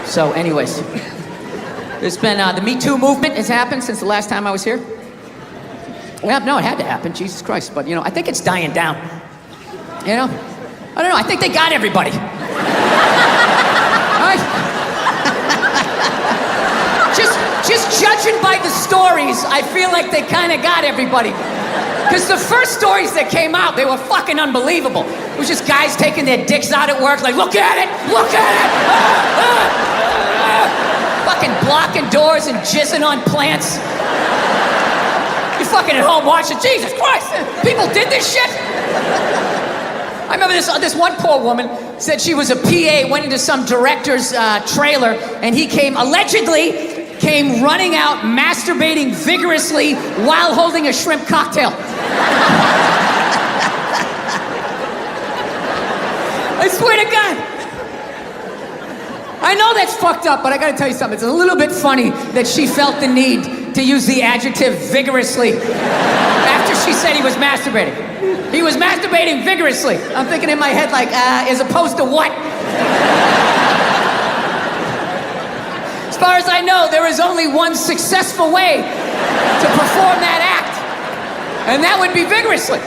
So anyways, there's been, the Me Too movement has happened since the last time I was here. Well, no, it had to happen, Jesus Christ. But, I think it's dying down. I don't know, I think they got everybody. Right? Just judging by the stories, I feel like they kind of got everybody. Because the first stories that came out, they were fucking unbelievable. It was just guys taking their dicks out at work, like, look at it, look at it! Fucking blocking doors and jizzing on plants. You're fucking at home watching, Jesus Christ, people did this shit? I remember this one poor woman said she was a PA, went into some director's trailer, and he allegedly came running out, masturbating vigorously while holding a shrimp cocktail. I swear to God. I know that's fucked up, but I gotta tell you something. It's a little bit funny that she felt the need to use the adjective vigorously after she said he was masturbating. He was masturbating vigorously. I'm thinking in my head like, as opposed to what? As far as I know, there is only one successful way to perform that act, and that would be vigorously.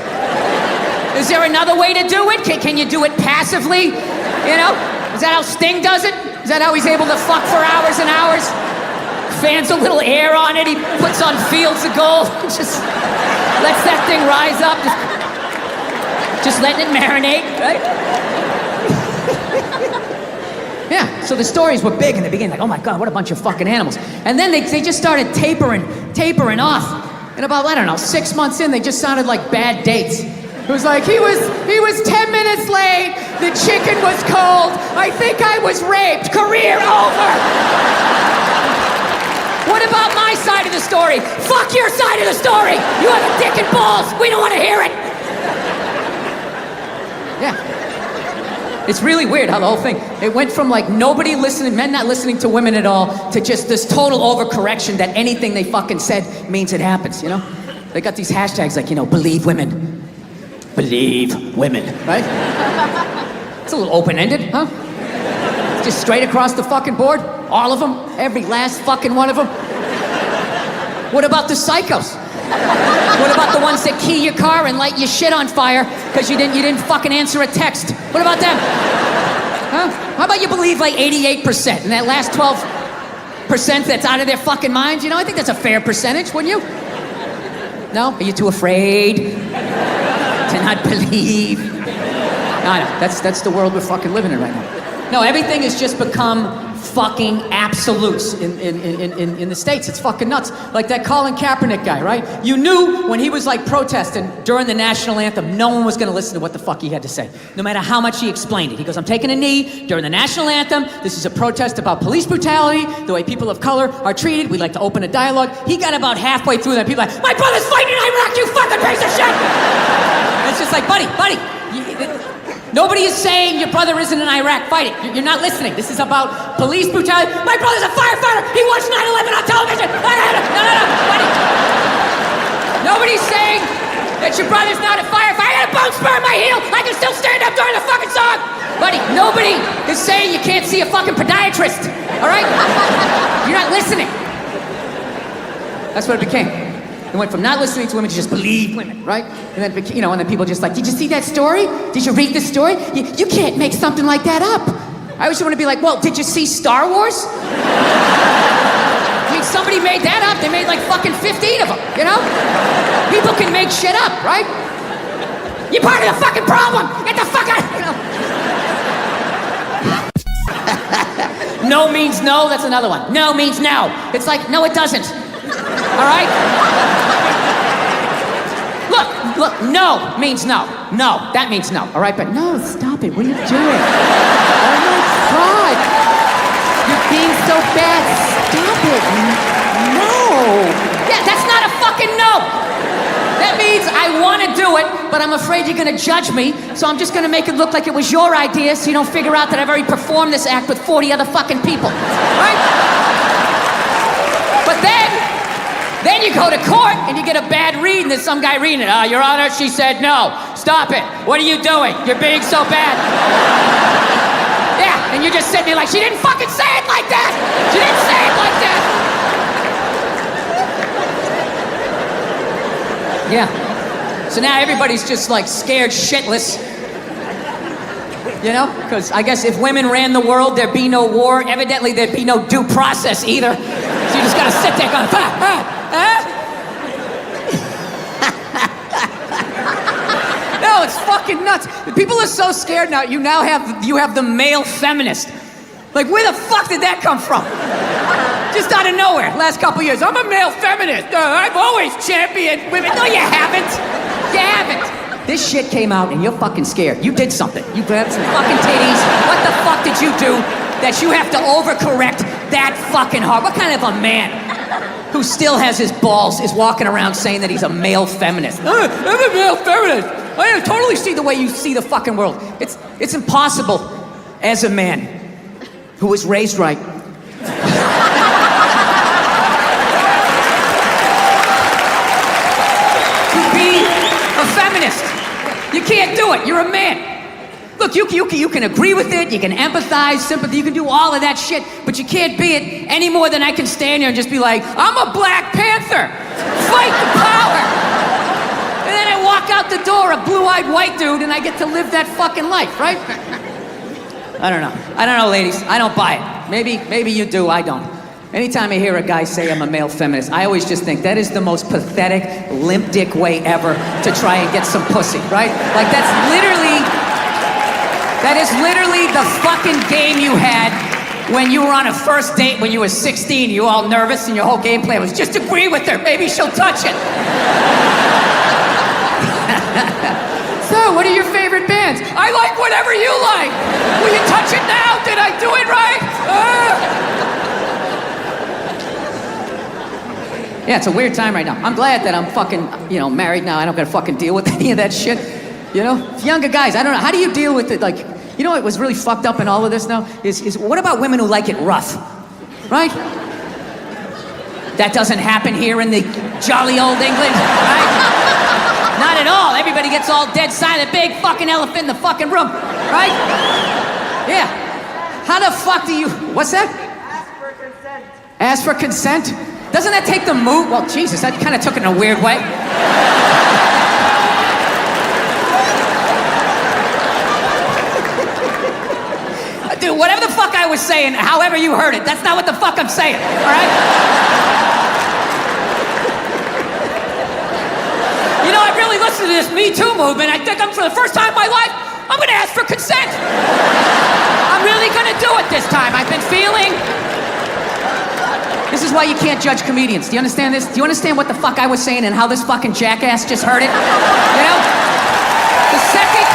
Is there another way to do it? Can you do it passively? Is that how Sting does it? Is that how he's able to fuck for hours and hours? Fans a little air on it, he puts on Fields of Gold, just lets that thing rise up, just letting it marinate, right? Yeah, so the stories were big in the beginning, like, oh my God, what a bunch of fucking animals. And then they just started tapering off. And about, 6 months in, they just sounded like bad dates. It was like, he was 10 minutes late, the chicken was cold, I think I was raped, career over. What about my side of the story? Fuck your side of the story. You have a dick and balls, we don't want to hear it. Yeah. It's really weird how the whole thing, it went from like nobody listening, men not listening to women at all, to just this total overcorrection that anything they fucking said means it happens, They got these hashtags like, believe women. Believe women, right? It's a little open-ended, huh? Just straight across the fucking board, all of them, every last fucking one of them. What about the psychos? What about the ones that key your car and light your shit on fire because you didn't fucking answer a text? What about them? Huh? How about you believe like 88% and that last 12% that's out of their fucking minds? I think that's a fair percentage, wouldn't you? No? Are you too afraid to not believe? No, that's the world we're fucking living in right now. No, everything has just become fucking absolutes in the States. It's fucking nuts. Like that Colin Kaepernick guy, right? You knew when he was like protesting during the national anthem, no one was gonna listen to what the fuck he had to say, no matter how much he explained it. He goes, I'm taking a knee during the national anthem. This is a protest about police brutality, the way people of color are treated. We'd like to open a dialogue. He got about halfway through that. People are like, my brother's fighting in Iraq, you fucking piece of shit! And it's just like, buddy, nobody is saying your brother isn't in Iraq fighting. You're not listening. This is about police brutality. My brother's a firefighter. He watched 9/11 on television. No, buddy. Nobody's saying that your brother's not a firefighter. I got a bone spur in my heel. I can still stand up during the fucking song. Buddy, nobody is saying you can't see a fucking podiatrist. All right? You're not listening. That's what it became. It went from not listening to women to just believe women, right? And then, and then people just like, did you see that story? Did you read this story? You can't make something like that up. I always want to be like, well, did you see Star Wars? I mean, somebody made that up. They made like fucking 15 of them, People can make shit up, right? You're part of the fucking problem. Get the fuck out, No means no, that's another one. No means no. It's like, no, it doesn't. All right? Look, no means no. No, that means no, all right? But no, stop it, what are you doing? Oh my God, you're being so bad, stop it, no. Yeah, that's not a fucking no. That means I want to do it, but I'm afraid you're gonna judge me, so I'm just gonna make it look like it was your idea so you don't figure out that I've already performed this act with 40 other fucking people, right? But then you go to court and you get a bad read and there's some guy reading it. Your Honor, she said no. Stop it. What are you doing? You're being so bad. Yeah, and you're just sitting there like, she didn't fucking say it like that! She didn't say it like that! Yeah. So now everybody's just like scared shitless. You know? Because I guess if women ran the world, there'd be no war. Evidently, there'd be no due process either. So you just gotta sit there going, No, it's fucking nuts. People are so scared now. You have the male feminist. Like, where the fuck did that come from? Just out of nowhere, last couple years. I'm a male feminist. I've always championed women. No, you haven't. You haven't. This shit came out and you're fucking scared. You did something. You grabbed some fucking titties. What the fuck did you do that you have to overcorrect that fucking hard? What kind of a man who still has his balls is walking around saying that he's a male feminist? I'm a male feminist. I totally see the way you see the fucking world. It's impossible as a man who was raised right. To be a feminist. You can't do it. You're a man. Look, you can agree with it, you can empathize, sympathy, you can do all of that shit, but you can't be it any more than I can stand here and just be like, I'm a Black Panther. Fight the power. And then I walk out the door, a blue-eyed white dude, and I get to live that fucking life, right? I don't know, ladies. I don't buy it. Maybe you do, I don't. Anytime I hear a guy say I'm a male feminist, I always just think that is the most pathetic, limp dick way ever to try and get some pussy, right? Like that is literally the fucking game you had when you were on a first date when you were 16, you were all nervous and your whole game plan was just agree with her, maybe she'll touch it. So, what are your favorite bands? I like whatever you like. Will you touch it now? Did I do it right? Yeah, it's a weird time right now. I'm glad that I'm fucking, married now. I don't gotta fucking deal with any of that shit. You know? Younger guys, I don't know. How do you deal with it? Like, you know what was really fucked up in all of this now? Is what about women who like it rough? Right? That doesn't happen here in the jolly old England, right? Not at all. Everybody gets all dead silent. Big fucking elephant in the fucking room, right? Yeah. How the fuck do you... What's that? Ask for consent. Ask for consent? Doesn't that take the mood? Well, Jesus, that kind of took it in a weird way. Dude, whatever the fuck I was saying, however you heard it, that's not what the fuck I'm saying, all right? You know, I really listened to this MeToo movement. I think for the first time in my life, I'm gonna ask for consent. I'm really gonna do it this time. I've been feeling... This is why you can't judge comedians. Do you understand this? Do you understand what the fuck I was saying and how this fucking jackass just heard it? You know? The second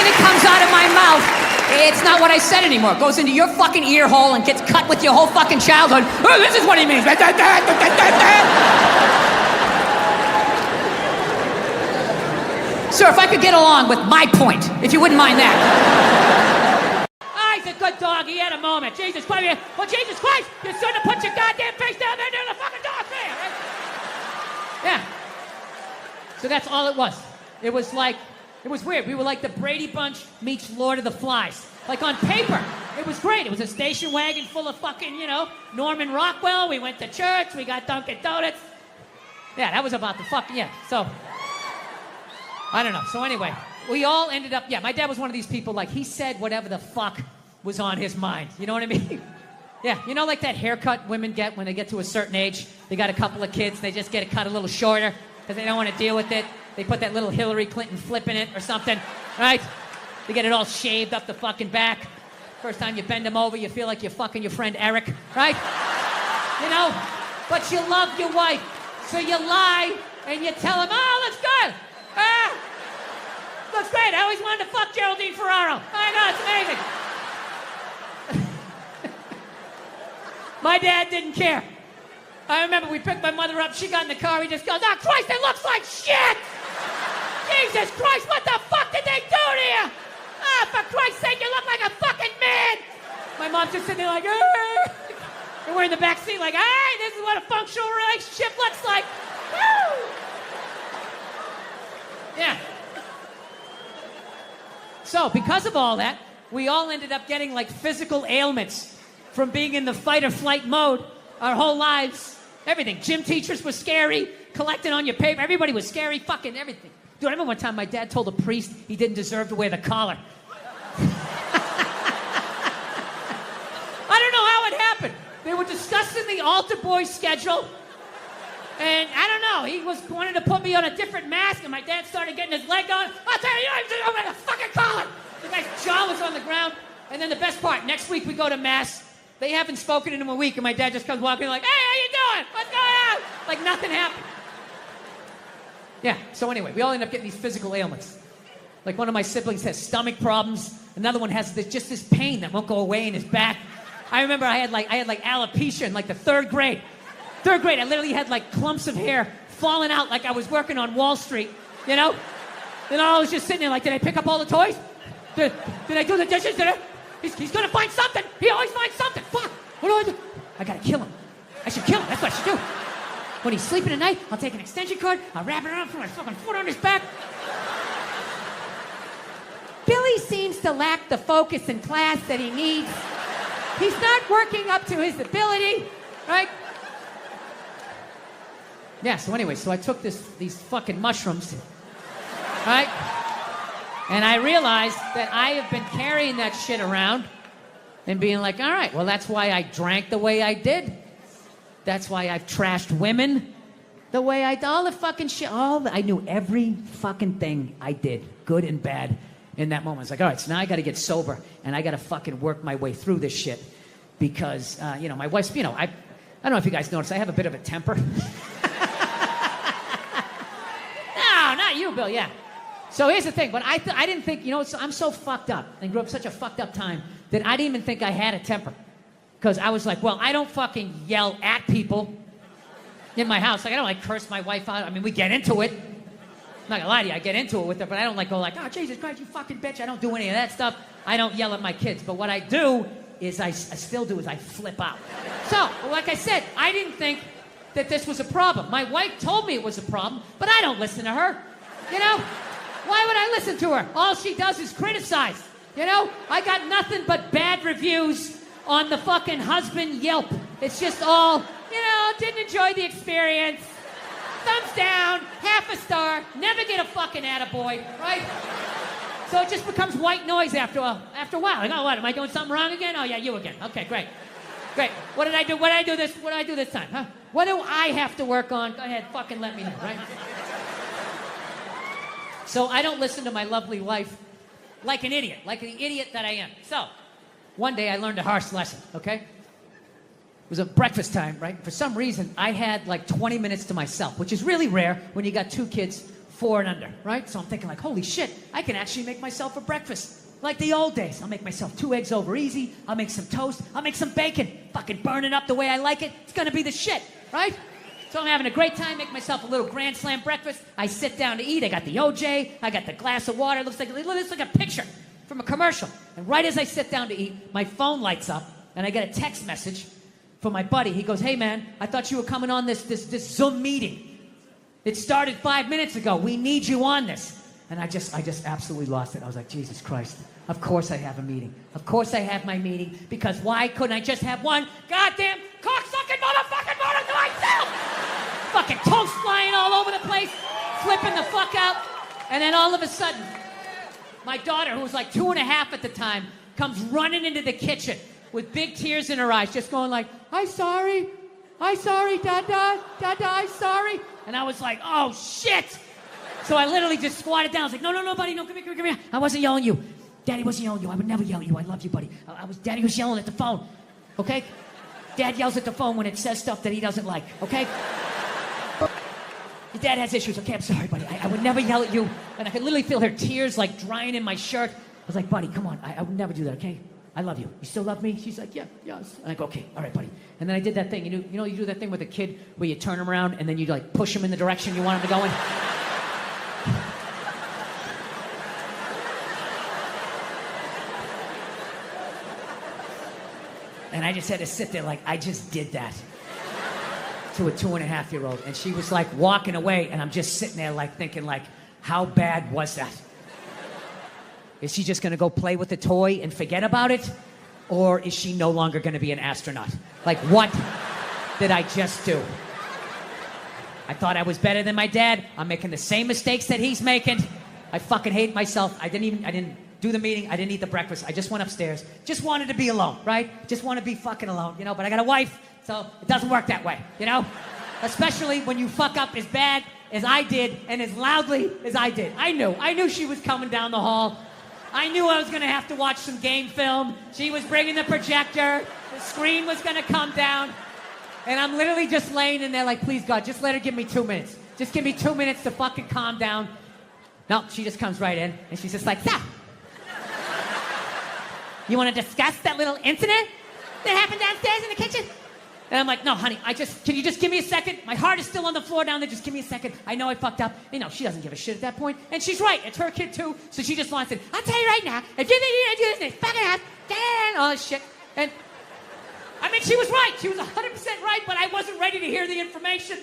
it comes out of my mouth, it's not what I said anymore. It goes into your fucking ear hole and gets cut with your whole fucking childhood. Oh, this is what he means. Sir, if I could get along with my point, if you wouldn't mind that. He's a good dog. He had a moment. Jesus Christ. Well, Jesus Christ, you shouldn't have put your goddamn face down there near the fucking dog there. Right? Yeah. So that's all it was. It was weird. We were like the Brady Bunch meets Lord of the Flies. Like on paper, it was great. It was a station wagon full of fucking, Norman Rockwell. We went to church. We got Dunkin' Donuts. Yeah, that was about the fucking, so. I don't know. So anyway, we all ended up, my dad was one of these people, like, he said whatever the fuck was on his mind. You know what I mean? Yeah, like that haircut women get when they get to a certain age. They got a couple of kids, they just get it cut a little shorter because they don't want to deal with it. They put that little Hillary Clinton flip in it or something, right? They get it all shaved up the fucking back. First time you bend them over, you feel like you're fucking your friend Eric, right? But you love your wife, so you lie and you tell him, oh, looks good. Looks great. I always wanted to fuck Geraldine Ferraro. I know, it's amazing. My dad didn't care. I remember we picked my mother up. She got in the car. He just goes, oh, Christ, it looks like shit. Jesus Christ, what the fuck did they do to you? Oh, for Christ's sake, you look like a fucking man. My mom's just sitting there like, and we're in the back seat like, hey, this is what a functional relationship looks like. Woo! Yeah. So, because of all that, we all ended up getting like physical ailments from being in the fight or flight mode our whole lives. Everything. Gym teachers were scary, collecting on your paper. Everybody was scary, fucking everything. Dude, I remember one time my dad told a priest he didn't deserve to wear the collar. I don't know how it happened. They were discussing the altar boy schedule. And I don't know, he wanted to put me on a different mask, and my dad started getting his leg on. I'll tell you, I'm wearing a fucking collar. The guy's jaw was on the ground. And then the best part, next week we go to mass. They haven't spoken in a week, and my dad just comes walking like, hey, how you doing? What's going on? Like nothing happened. Yeah, so anyway, we all end up getting these physical ailments. Like one of my siblings has stomach problems. Another one has just this pain that won't go away in his back. I remember I had like alopecia in like the third grade. Third grade, I literally had like clumps of hair falling out like I was working on Wall Street, you know? And I was just sitting there like, did I pick up all the toys? Did I do the dishes? He's gonna find something. He always finds something. Fuck, what do I do? I gotta kill him. I should kill him, that's what I should do. When he's sleeping at night, I'll take an extension cord, I'll wrap it around, put my fucking foot on his back. Billy seems to lack the focus in class that he needs. He's not working up to his ability, right? Yeah, so anyway, so I took these fucking mushrooms, right? And I realized that I have been carrying that shit around and being like, all right, well, that's why I drank the way I did. That's why I've trashed women the way I did. All the fucking shit, I knew every fucking thing I did, good and bad, in that moment. It's like, all right, so now I got to get sober, and I got to fucking work my way through this shit. Because, my wife's, I don't know if you guys noticed, I have a bit of a temper. No, not you, Bill, yeah. So here's the thing, but I didn't think, I'm so fucked up and grew up such a fucked up time that I didn't even think I had a temper. Because I was like, well, I don't fucking yell at people in my house. Like, I don't curse my wife out. I mean, we get into it. I'm not gonna lie to you, I get into it with her, but I don't go like, oh, Jesus Christ, you fucking bitch. I don't do any of that stuff. I don't yell at my kids. But what I do is I flip out. So, like I said, I didn't think that this was a problem. My wife told me it was a problem, but I don't listen to her. Why would I listen to her? All she does is criticize. I got nothing but bad reviews on the fucking husband Yelp. It's just all, didn't enjoy the experience. Thumbs down, half a star, never get a fucking attaboy, right? So it just becomes white noise after a while. Like, oh, what, am I doing something wrong again? Oh, yeah, you again. Okay, great. Great. What did I do? What did I do this time, huh? What do I have to work on? Go ahead, fucking let me know, right? So I don't listen to my lovely wife like an idiot that I am. So one day I learned a harsh lesson, okay? It was a breakfast time, right? For some reason, I had like 20 minutes to myself, which is really rare when you got 2 kids, 4 and under, right? So I'm thinking like, holy shit, I can actually make myself a breakfast. Like the old days. I'll make myself 2 eggs over easy. I'll make some toast. I'll make some bacon. Fucking burn it up the way I like it. It's gonna be the shit, right? So I'm having a great time, make myself a little Grand Slam breakfast. I sit down to eat. I got the OJ. I got the glass of water. It looks like a picture from a commercial. And right as I sit down to eat, my phone lights up, and I get a text message from my buddy. He goes, hey man, I thought you were coming on this Zoom meeting. It started 5 minutes ago. We need you on this. And I just absolutely lost it. I was like, Jesus Christ. Of course I have a meeting. Of course I have my meeting. Because why couldn't I just have one goddamn cocksucking motherfucking motor to myself? Fucking toast flying all over the place. Flipping the fuck out. And then all of a sudden, my daughter, who was like 2.5 at the time, comes running into the kitchen with big tears in her eyes, just going like, I'm sorry, Dada, I'm sorry. And I was like, oh shit. So I literally just squatted down. I was like, no, buddy, no, come here. I wasn't yelling at you. Daddy wasn't yelling at you. I would never yell at you. I love you, buddy. Daddy was yelling at the phone, okay? Dad yells at the phone when it says stuff that he doesn't like, okay? Your dad has issues, okay? I'm sorry, buddy. I would never yell at you. And I could literally feel her tears like drying in my shirt. I was like, buddy, come on. I would never do that, okay? I love you. You still love me? She's like, yeah, yes. And I go, okay, all right, buddy. And then I did that thing. You do that thing with a kid where you turn him around and then you like push him in the direction you want him to go in? And I just had to sit there like, I just did that to a 2.5-year-old. And she was like walking away, and I'm just sitting there like thinking like, how bad was that? Is she just gonna go play with the toy and forget about it? Or is she no longer gonna be an astronaut? Like, what did I just do? I thought I was better than my dad. I'm making the same mistakes that he's making. I fucking hate myself. I didn't do the meeting. I didn't eat the breakfast. I just went upstairs. Just wanted to be alone, right? Just want to be fucking alone, you know? But I got a wife, so it doesn't work that way, you know? Especially when you fuck up as bad as I did and as loudly as I did. I knew she was coming down the hall. I knew I was gonna have to watch some game film. She was bringing the projector. The screen was gonna come down. And I'm literally just laying in there like, please God, just let her give me 2 minutes. Just give me 2 minutes to fucking calm down. No, she just comes right in and she's just like, so, you wanna discuss that little incident that happened downstairs in the kitchen? And I'm like, no, honey, can you just give me a second? My heart is still on the floor down there, just give me a second. I know I fucked up. You know, she doesn't give a shit at that point. And she's right, it's her kid too, so she just wants it. I'll tell you right now, if you think you're gonna do this, then fucking ass, and all this shit. And I mean, she was right. She was 100% right, but I wasn't ready to hear the information.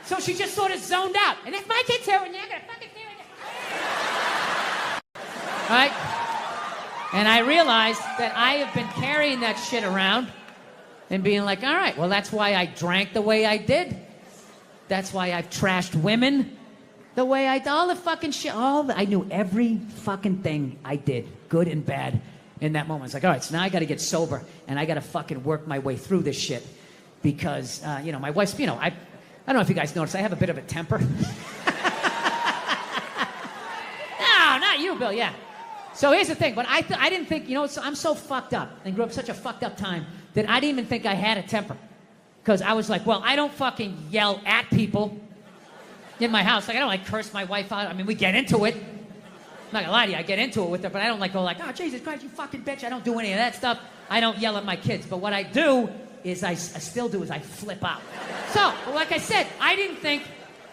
So she just sort of zoned out. And that's my kid too, and you're gonna fucking do it. Right? And I realized that I have been carrying that shit around and being like, all right, well, that's why I drank the way I did. That's why I've trashed women the way I did. All the fucking shit. I knew every fucking thing I did, good and bad, in that moment. It's like, all right, so now I got to get sober, and I got to fucking work my way through this shit. Because, you know, my wife's, you know, I don't know if you guys noticed, I have a bit of a temper. No, not you, Bill, yeah. So here's the thing, but I didn't think, you know, I'm so fucked up and grew up such a fucked up time that I didn't even think I had a temper. Because I was like, well, I don't fucking yell at people in my house. Like, I don't like curse my wife out. I mean, we get into it. I'm not gonna lie to you, I get into it with her, but I don't like go like, oh, Jesus Christ, you fucking bitch. I don't do any of that stuff. I don't yell at my kids. But what I do is I flip out. So, like I said, I didn't think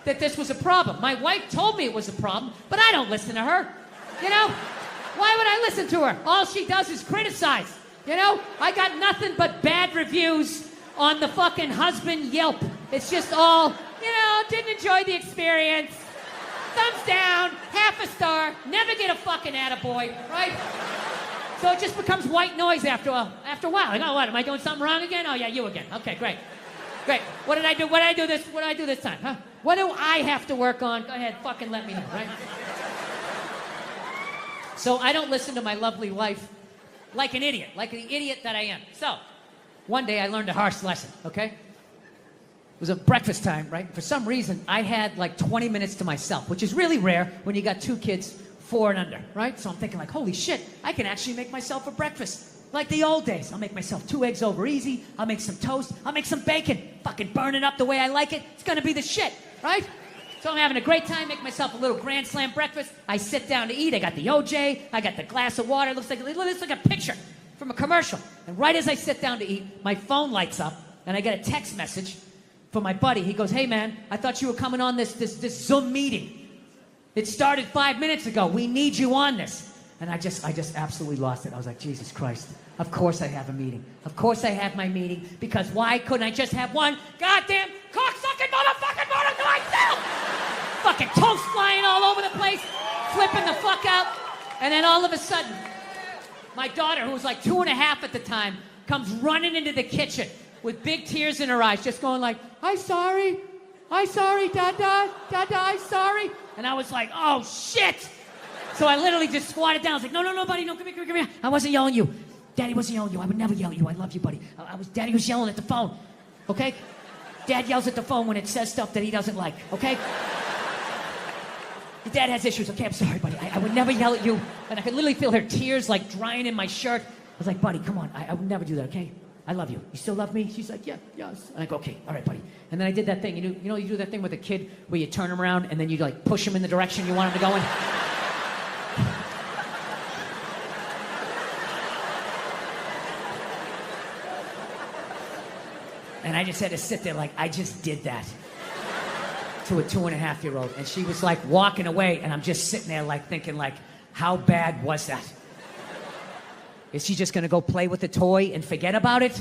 that this was a problem. My wife told me it was a problem, but I don't listen to her. You know? Why would I listen to her? All she does is criticize. You know? I got nothing but bad reviews on the fucking husband Yelp. It's just all, you know, didn't enjoy the experience. Thumbs down, half a star, never get a fucking attaboy, right? So it just becomes white noise after a while. Like, oh, what, am I doing something wrong again? Oh, yeah, you again. Okay, great. Great. What did I do? What did I do this time, huh? What do I have to work on? Go ahead, fucking let me know, right? So I don't listen to my lovely wife like an idiot, like the idiot that I am. So one day I learned a harsh lesson, okay? It was a breakfast time, right? For some reason, I had like 20 minutes to myself, which is really rare when you got 2 kids, 4 and under, right? So I'm thinking like, holy shit, I can actually make myself a breakfast. Like the old days. I'll make myself 2 eggs over easy. I'll make some toast. I'll make some bacon. Fucking burn it up the way I like it. It's gonna be the shit, right? So I'm having a great time, make myself a little Grand Slam breakfast. I sit down to eat. I got the OJ. I got the glass of water. It looks like a picture from a commercial. And right as I sit down to eat, my phone lights up, and I get a text message from my buddy. He goes, hey man, I thought you were coming on this Zoom meeting. It started 5 minutes ago. We need you on this. And I just absolutely lost it. I was like, Jesus Christ. Of course I have a meeting. Of course I have my meeting. Because why couldn't I just have one goddamn cocksucking motherfucking motor to myself? Fucking toast flying all over the place. Flipping the fuck out. And then all of a sudden, my daughter, who was like 2.5 at the time, comes running into the kitchen with big tears in her eyes, just going like, I'm sorry, Dada, I'm sorry. And I was like, oh shit. So I literally just squatted down. I was like, no, buddy, no, come here. I wasn't yelling at you. Daddy wasn't yelling at you. I would never yell at you. I love you, buddy. Daddy was yelling at the phone, okay? Dad yells at the phone when it says stuff that he doesn't like, okay? Your dad has issues, okay? I'm sorry, buddy. I would never yell at you. And I could literally feel her tears like drying in my shirt. I was like, buddy, come on. I would never do that, okay? I love you. You still love me? She's like, yeah, yes. And I go, okay, all right, buddy. And then I did that thing. You know, you do that thing with a kid where you turn him around and then you like push him in the direction you want him to go in? And I just had to sit there like, I just did that to a 2.5-year-old. And she was like walking away, and I'm just sitting there like thinking like, how bad was that? Is she just gonna go play with the toy and forget about it?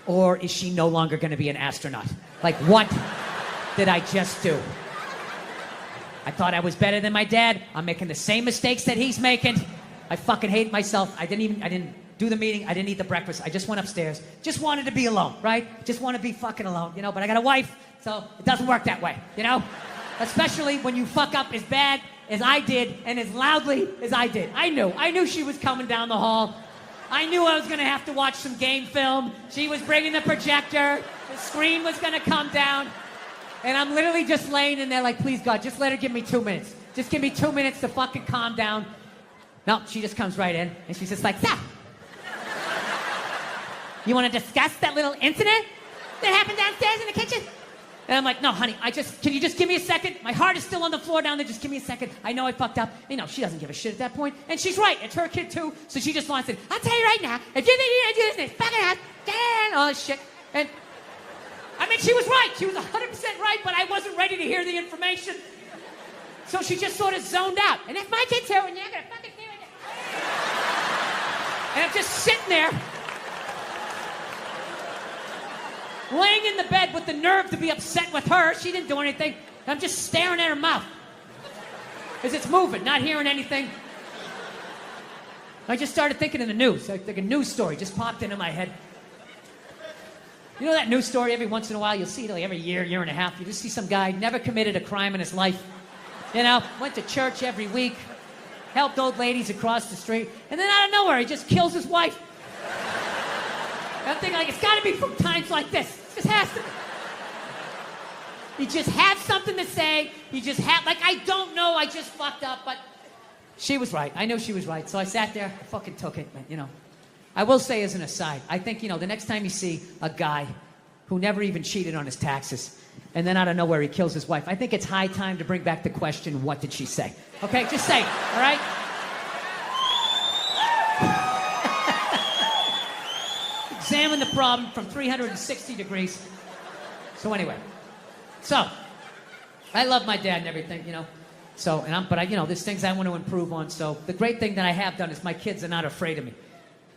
Or is she no longer gonna be an astronaut? Like, what did I just do? I thought I was better than my dad. I'm making the same mistakes that he's making. I fucking hate myself. I didn't do the meeting. I didn't eat the breakfast. I just went upstairs. Just wanted to be alone, right? Just want to be fucking alone, you know? But I got a wife, so it doesn't work that way, you know? Especially when you fuck up as bad as I did and as loudly as I did. I knew she was coming down the hall. I knew I was gonna have to watch some game film. She was bringing the projector. The screen was gonna come down. And I'm literally just laying in there like, please God, just let her give me 2 minutes. Just give me 2 minutes to fucking calm down. No, she just comes right in and she's just like, "Stop. You wanna discuss that little incident that happened downstairs in the kitchen?" And I'm like, "No, honey, can you just give me a second? My heart is still on the floor down there. Just give me a second. I know I fucked up." You know, she doesn't give a shit at that point. And she's right. It's her kid, too. So she just wants it. "I'll tell you right now, if you think you're gonna do this in this fucking house, dan," all this shit. And, I mean, she was right. She was 100% right, but I wasn't ready to hear the information. So she just sort of zoned out. "And that's my kid, too, and you're gonna fucking do it." And I'm just sitting there, laying in the bed with the nerve to be upset with her. She didn't do anything. I'm just staring at her mouth as it's moving, not hearing anything. I just started thinking of the news. Like a news story just popped into my head. You know that news story every once in a while? You'll see it like every year and a half. You just see some guy, never committed a crime in his life. You know, went to church every week, helped old ladies across the street, and then out of nowhere, he just kills his wife. I'm thinking, like, it's got to be from times like this. It just has to be. He just had something to say. He just had, like, I don't know, I just fucked up, but she was right. I knew she was right. So I sat there, I fucking took it, man, you know. I will say as an aside, I think, you know, the next time you see a guy who never even cheated on his taxes, and then out of nowhere he kills his wife, I think it's high time to bring back the question, what did she say? Okay, just say it, all right? Examine the problem from 360 degrees. So anyway, I love my dad and everything, you know. But you know, there's things I want to improve on. So the great thing that I have done is my kids are not afraid of me.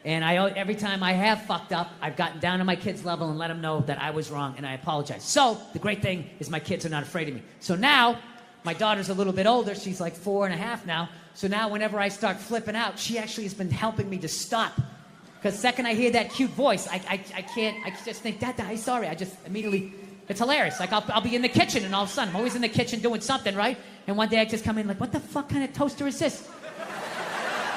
And every time I have fucked up, I've gotten down to my kids' level and let them know that I was wrong and I apologize. So the great thing is my kids are not afraid of me. So now, my daughter's a little bit older. She's like 4.5 now. So now whenever I start flipping out, she actually has been helping me to stop. Because the second I hear that cute voice, I just think, Dad, I'm sorry. I just immediately, it's hilarious. Like I'll be in the kitchen and all of a sudden, I'm always in the kitchen doing something, right? And one day I just come in like, what the fuck kind of toaster is this?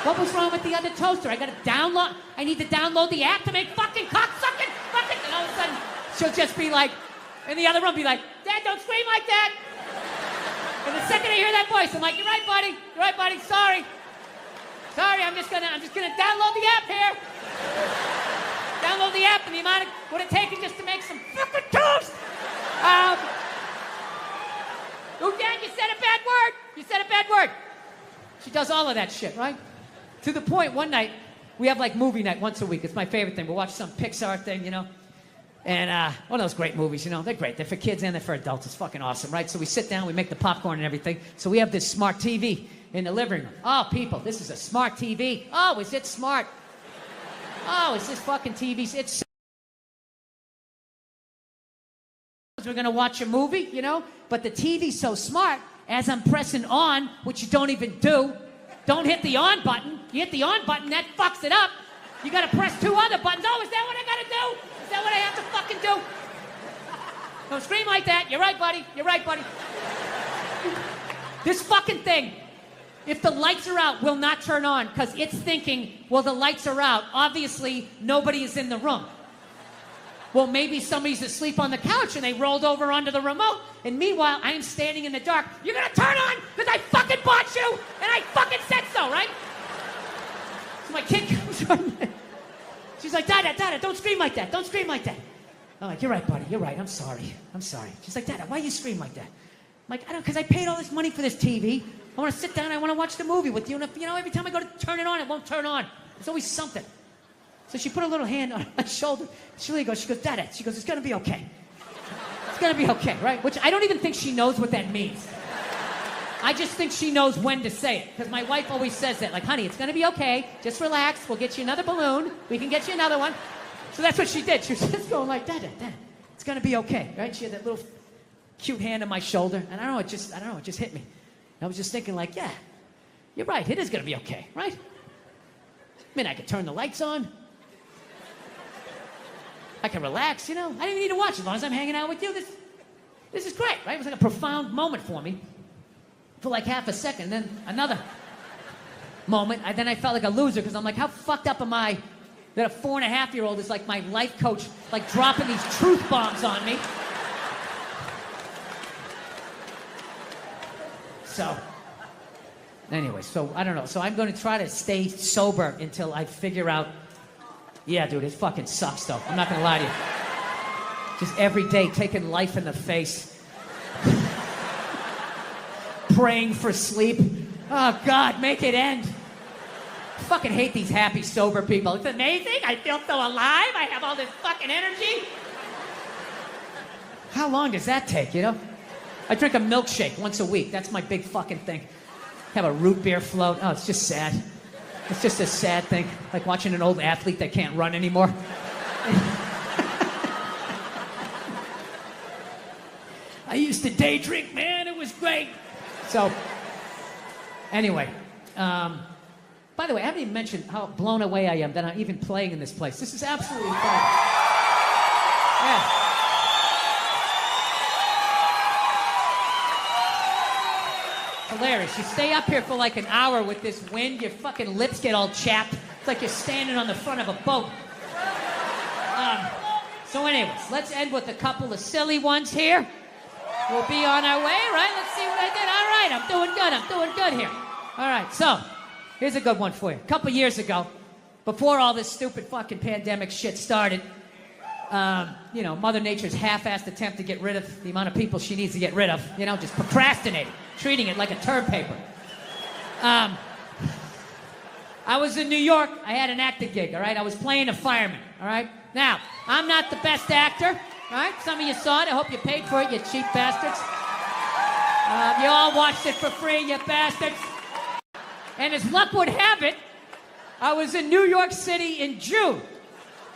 What was wrong with the other toaster? I need to download the app to make fucking cocksucking fucking, and all of a sudden, she'll just be like, in the other room, be like, Dad, don't scream like that. And the second I hear that voice, I'm like, you're right, buddy, sorry, I'm just gonna download the app here. Download the app and the amount of, what it taken just to make some fucking toast. Oh, Dad, you said a bad word. She does all of that shit, right? To the point, one night, we have like movie night once a week. It's my favorite thing. We'll watch some Pixar thing, you know? And one of those great movies, you know? They're great. They're for kids and they're for adults. It's fucking awesome, right? So we sit down, we make the popcorn and everything. So we have this smart TV in the living room. Oh, people, this is a smart TV. Oh, is it smart? Oh, is this fucking TV? It's... We're going to watch a movie, you know? But the TV's so smart, as I'm pressing on, which you don't even do, don't hit the on button. You hit the on button, that fucks it up. You got to press 2 other buttons. Oh, is that what I got to do? Is that what I have to fucking do? Don't scream like that. You're right, buddy. This fucking thing, if the lights are out, will not turn on because it's thinking, well, the lights are out. Obviously, nobody is in the room. Well, maybe somebody's asleep on the couch and they rolled over onto the remote. And meanwhile, I'm standing in the dark. You're going to turn on because I fucking bought you and I fucking said so, right? So my kid comes on. She's like, Dada, don't scream like that. I'm like, you're right, buddy. You're right. I'm sorry. She's like, Dada, why you scream like that? I'm like, I don't, because I paid all this money for this TV. I want to sit down. I want to watch the movie with you. And if, you know, every time I go to turn it on, it won't turn on. There's always something. So she put her little hand on my shoulder. She goes, Dada, it's going to be okay. It's going to be okay, right? Which I don't even think she knows what that means. I just think she knows when to say it. Because my wife always says that, like, honey, it's going to be okay. Just relax. We'll get you another balloon. We can get you another one. So that's what she did. She was just going like, Dada, it's going to be okay, right? She had that little cute hand on my shoulder. And I don't know, it just hit me. And I was just thinking like, yeah, you're right. It is going to be okay, right? mean, I could turn the lights on. I can relax, you know. I didn't even need to watch as long as I'm hanging out with you. This is great, right? It was like a profound moment for me for like half a second. And then another moment, then I felt like a loser because I'm like, how fucked up am I that a 4.5-year-old is like my life coach, like dropping these truth bombs on me? So, anyway, so I don't know. So I'm going to try to stay sober until I figure out, yeah, dude, it fucking sucks, though. I'm not going to lie to you. Just every day taking life in the face. Praying for sleep. Oh, God, make it end. I fucking hate these happy, sober people. It's amazing. I feel so alive. I have all this fucking energy. How long does that take, you know? I drink a milkshake once a week. That's my big fucking thing. Have a root beer float. Oh, it's just sad. It's just a sad thing. Like watching an old athlete that can't run anymore. I used to day drink, man. It was great. So, anyway. By the way, I haven't even mentioned how blown away I am that I'm even playing in this place. This is absolutely fun. Yeah. Hilarious. You stay up here for like an hour with this wind, your fucking lips get all chapped. It's like you're standing on the front of a boat. So anyways, let's end with a couple of silly ones here. We'll be on our way, right? Let's see what I did. All right, I'm doing good here. All right, so here's a good one for you. A couple years ago, before all this stupid fucking pandemic shit started, you know, Mother Nature's half-assed attempt to get rid of the amount of people she needs to get rid of, you know, just procrastinating, treating it like a term paper. I was in New York. I had an acting gig, all right? I was playing a fireman, all right? Now, I'm not the best actor, all right? Some of you saw it. I hope you paid for it, you cheap bastards. You all watched it for free, you bastards. And as luck would have it, I was in New York City in June,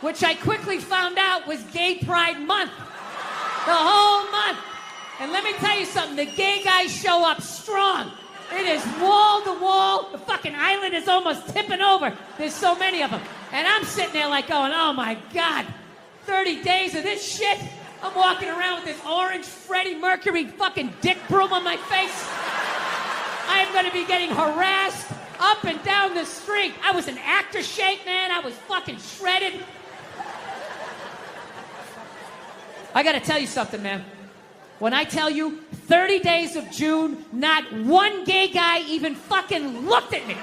which I quickly found out was Gay Pride Month. The whole month. And let me tell you something, the gay guys show up strong. It is wall to wall. The fucking island is almost tipping over. There's so many of them. And I'm sitting there like going, oh my God, 30 days of this shit? I'm walking around with this orange Freddie Mercury fucking dick broom on my face. I am going to be getting harassed up and down the street. I was in actor shape, man. I was fucking shredded. I got to tell you something, man. When I tell you 30 days of June, not one gay guy even fucking looked at me.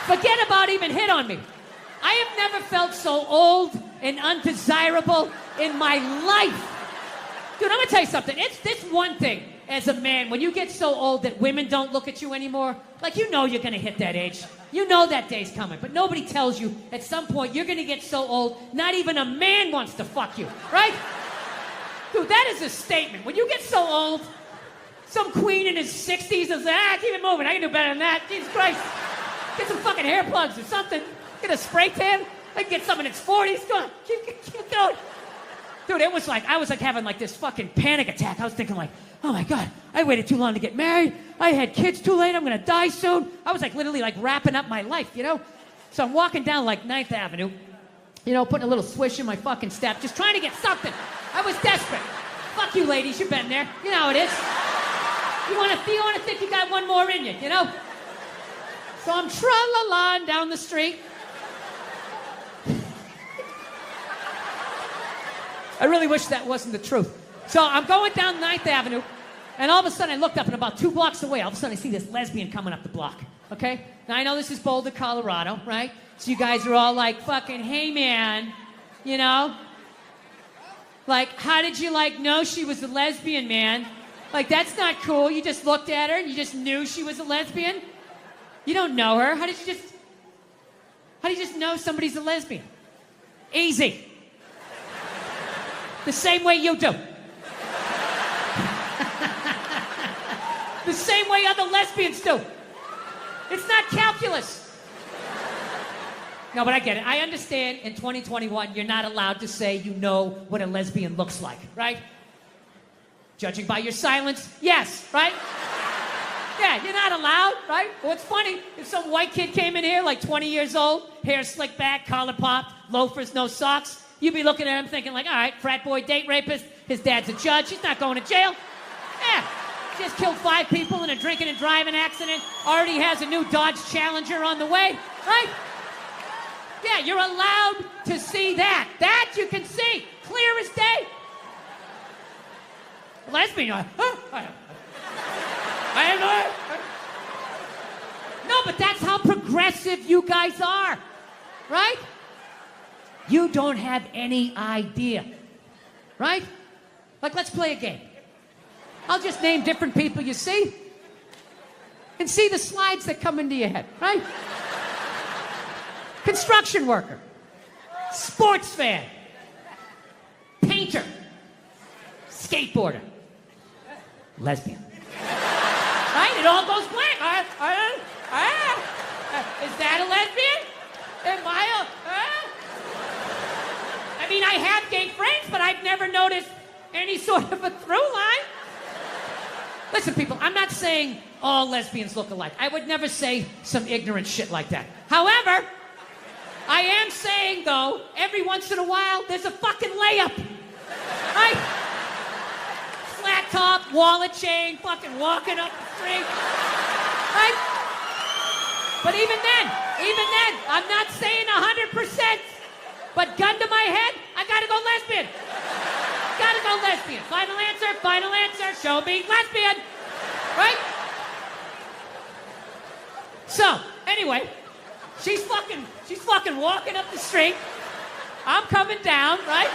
Forget about even hit on me. I have never felt so old and undesirable in my life. Dude, I'm going to tell you something. It's this one thing as a man, when you get so old that women don't look at you anymore, like you know you're going to hit that age. You know that day's coming, but nobody tells you at some point you're going to get so old, not even a man wants to fuck you, right? Dude, that is a statement. When you get so old, some queen in his 60s is like, keep it moving. I can do better than that. Jesus Christ. Get some fucking hair plugs or something. Get a spray tan. I can get some in its 40s. Go on. Keep going. Dude, it was like, I was like having like this fucking panic attack. I was thinking like, oh my God, I waited too long to get married. I had kids too late. I'm going to die soon. I was like literally like wrapping up my life, you know? So I'm walking down like 9th Avenue, you know, putting a little swish in my fucking step, just trying to get something. I was desperate. Fuck you ladies, you've been there. You know how it is. You want to think you got one more in you, you know? So I'm tra-la-la down the street. I really wish that wasn't the truth. So I'm going down 9th Avenue, and all of a sudden I looked up, and about 2 blocks away, all of a sudden I see this lesbian coming up the block, okay? Now I know this is Boulder, Colorado, right? So you guys are all like, fucking, hey man, you know? Like, how did you like know she was a lesbian, man? Like, that's not cool. You just looked at her and you just knew she was a lesbian? You don't know her. How do you just know somebody's a lesbian? Easy. The same way you do. The same way other lesbians do. It's not calculus. No, but I get it. I understand in 2021, you're not allowed to say you know what a lesbian looks like, right? Judging by your silence, yes, right? Yeah, you're not allowed, right? What's funny, if some white kid came in here, like 20 years old, hair slicked back, collar popped, loafers, no socks, you'd be looking at him thinking like, all right, frat boy, date rapist, his dad's a judge, he's not going to jail. Yeah, just killed 5 people in a drinking and driving accident, already has a new Dodge Challenger on the way, right? Yeah, you're allowed to see that. That you can see, clear as day. Lesbian, no, but that's how progressive you guys are, right? You don't have any idea, right? Like, let's play a game. I'll just name different people you see and see the slides that come into your head, right? Construction worker, sports fan, painter, skateboarder, lesbian. Right? It all goes blank. Is that a lesbian? Am I I mean, I have gay friends, but I've never noticed any sort of a through line. Listen, people, I'm not saying all lesbians look alike. I would never say some ignorant shit like that. However, I am saying, though, every once in a while, there's a fucking layup. Right? Flat top, wallet chain, fucking walking up the street. Right? But even then, I'm not saying 100%. But gun to my head, I gotta go lesbian. Gotta go lesbian. Final answer, show me lesbian. Right? So, anyway, she's fucking walking up the street. I'm coming down, right?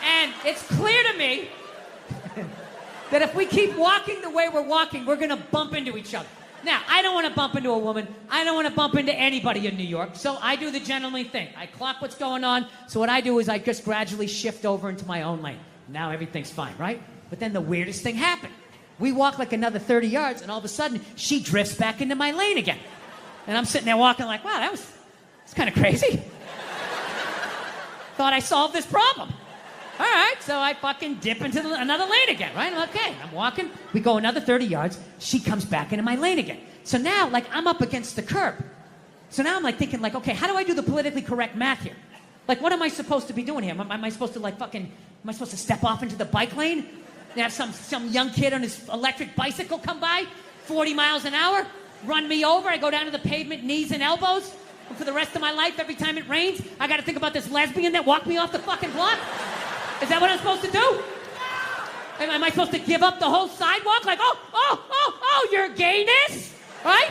And it's clear to me that if we keep walking the way we're walking, we're gonna bump into each other. Now, I don't want to bump into a woman. I don't want to bump into anybody in New York. So I do the gentlemanly thing. I clock what's going on. So what I do is I just gradually shift over into my own lane. Now everything's fine, right? But then the weirdest thing happened. We walk like another 30 yards, and all of a sudden, she drifts back into my lane again. And I'm sitting there walking like, wow, that's kind of crazy. Thought I solved this problem. All right, so I fucking dip into another lane again, right? I'm okay. I'm walking. We go another 30 yards. She comes back into my lane again. So now, like, I'm up against the curb. So now I'm, like, thinking, like, okay, how do I do the politically correct math here? Like, what am I supposed to be doing here? Am I supposed to, like, am I supposed to step off into the bike lane? And have some young kid on his electric bicycle come by, 40 miles an hour, run me over. I go down to the pavement, knees and elbows. And for the rest of my life, every time it rains, I got to think about this lesbian that walked me off the fucking block? Is that what I'm supposed to do? Am I supposed to give up the whole sidewalk? Like, oh, your gayness? Right?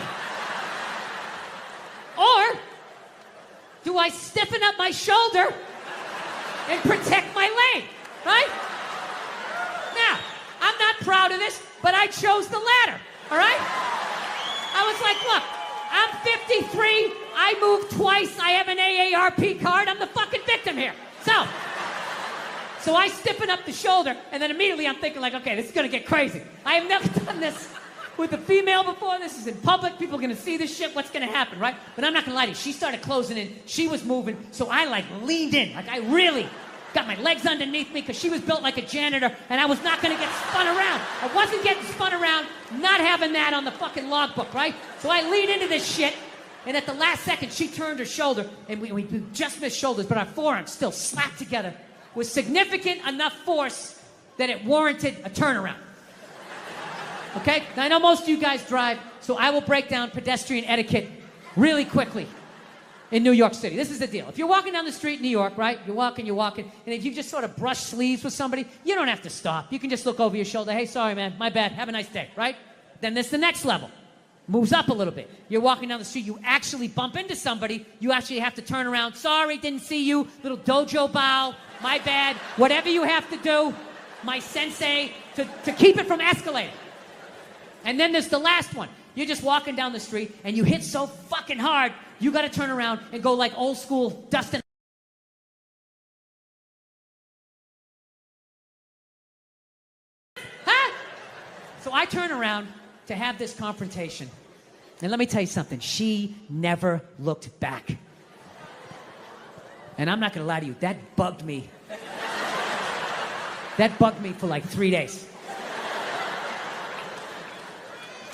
Or do I stiffen up my shoulder and protect my lane? Right? Now, I'm not proud of this, but I chose the latter. All right? I was like, look, I'm 53. I moved twice. I have an AARP card. I'm the fucking victim here. So I stiffen up the shoulder, and then immediately I'm thinking like, okay, this is gonna get crazy. I have never done this with a female before. This is in public. People are gonna see this shit. What's gonna happen, right? But I'm not gonna lie to you. She started closing in. She was moving, so I like leaned in. Like I really got my legs underneath me because she was built like a janitor, and I was not gonna get spun around. I wasn't getting spun around, not having that on the fucking logbook, right? So I leaned into this shit, and at the last second, she turned her shoulder, and we just missed shoulders, but our forearms still slapped together with significant enough force that it warranted a turnaround. Okay? Now, I know most of you guys drive, so I will break down pedestrian etiquette really quickly in New York City. This is the deal. If you're walking down the street in New York, right? You're walking, and if you just sort of brush sleeves with somebody, you don't have to stop. You can just look over your shoulder. Hey, sorry, man. My bad. Have a nice day, right? Then there's the next level. Moves up a little bit. You're walking down the street, you actually bump into somebody, you actually have to turn around. Sorry, didn't see you. Little dojo bow. My bad. Whatever you have to do, my sensei, to keep it from escalating. And then there's the last one. You're just walking down the street, and you hit so fucking hard, you gotta turn around and go like old school Dustin. Huh? So I turn around to have this confrontation. And let me tell you something. She never looked back. And I'm not gonna lie to you, that bugged me. That bugged me for like 3 days.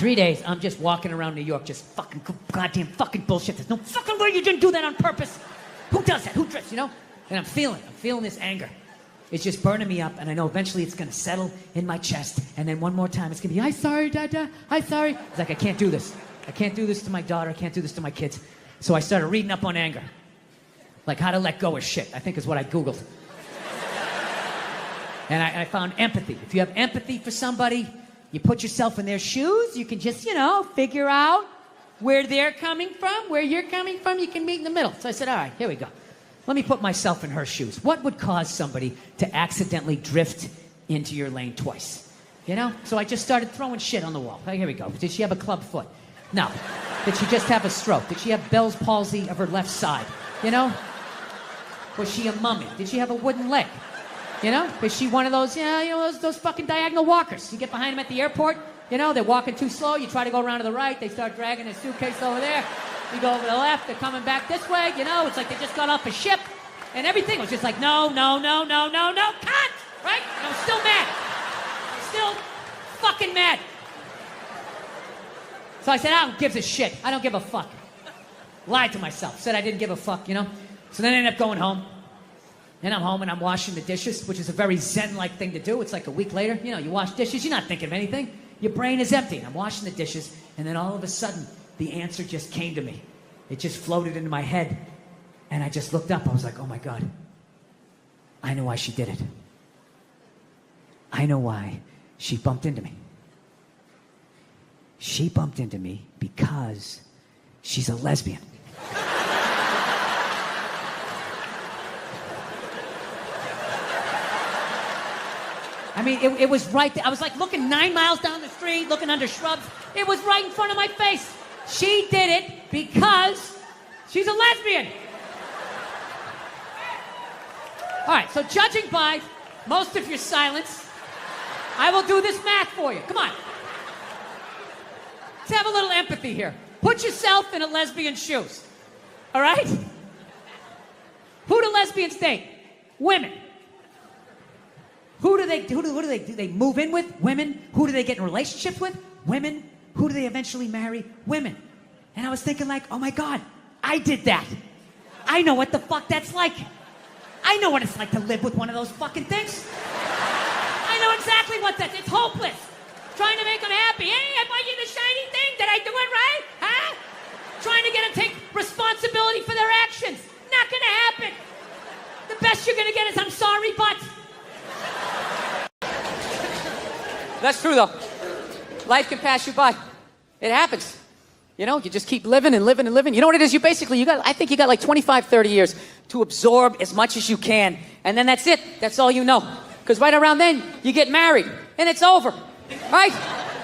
3 days, I'm just walking around New York, just fucking goddamn fucking bullshit. There's no fucking way you didn't do that on purpose. Who does that? Who drifts, you know? And I'm feeling this anger. It's just burning me up, and I know eventually it's gonna settle in my chest, and then one more time it's gonna be, I'm sorry, Dada, I'm sorry. It's like, I can't do this. I can't do this to my daughter, I can't do this to my kids. So I started reading up on anger. Like how to let go of shit, I think is what I Googled. And I found empathy. If you have empathy for somebody, you put yourself in their shoes, you can just, you know, figure out where they're coming from, where you're coming from, you can meet in the middle. So I said, all right, here we go. Let me put myself in her shoes. What would cause somebody to accidentally drift into your lane twice? You know? So I just started throwing shit on the wall. Here we go. Did she have a club foot? No. Did she just have a stroke? Did she have Bell's palsy of her left side? You know? Was she a mummy? Did she have a wooden leg? You know? Is she one of those, those fucking diagonal walkers? You get behind them at the airport, you know, they're walking too slow, you try to go around to the right, they start dragging a suitcase over there, you go over to the left, they're coming back this way, you know, it's like they just got off a ship, and everything was just like, no, cut! Right? And I'm still mad. Still fucking mad. So I said, I don't give a shit. I don't give a fuck. Lied to myself. Said I didn't give a fuck, you know? So then I ended up going home. And I'm home and I'm washing the dishes, which is a very zen-like thing to do. It's like a week later. You know, you wash dishes, you're not thinking of anything. Your brain is empty. And I'm washing the dishes, and then all of a sudden, the answer just came to me. It just floated into my head. And I just looked up. I was like, oh my God. I know why she did it. I know why she bumped into me. She bumped into me because she's a lesbian. I mean, it was right there. I was like looking 9 miles down the street, looking under shrubs. It was right in front of my face. She did it because she's a lesbian. All right, so judging by most of your silence, I will do this math for you. Come on. Let's have a little empathy here. Put yourself in a lesbian's shoes. All right? Who do lesbians date? Women. Who do they move in with? Women. Who do they get in relationships with? Women. Who do they eventually marry? Women. And I was thinking like, oh my God, I did that. I know what the fuck that's like. I know what it's like to live with one of those fucking things. I know exactly what that's. It's hopeless. Trying to make them happy. Hey, I bought you the shiny thing. Did I do it right? Huh? Trying to get them to take responsibility for their actions. Not gonna happen. The best you're gonna get is I'm sorry, but. That's true though. Life can pass you by. It happens. You know, you just keep living and living and living. You know what it is? I think you got like 25, 30 years to absorb as much as you can. And then that's it. That's all you know. Because right around then, you get married. And it's over. Right?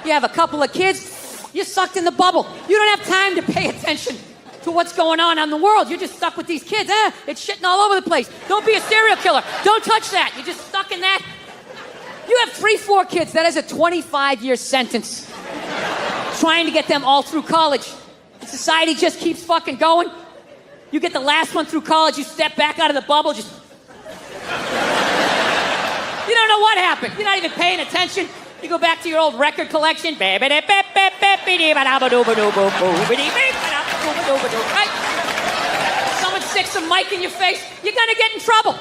You have a couple of kids. You're sucked in the bubble. You don't have time to pay attention to what's going on in the world. You're just stuck with these kids. It's shitting all over the place. Don't be a serial killer. Don't touch that. You're just stuck in that. You have 3, 4 kids. That is a 25-year sentence. Trying to get them all through college. Society just keeps fucking going. You get the last one through college, you step back out of the bubble, just... You don't know what happened. You're not even paying attention. You go back to your old record collection. Right? Someone sticks a mic in your face, you're gonna get in trouble.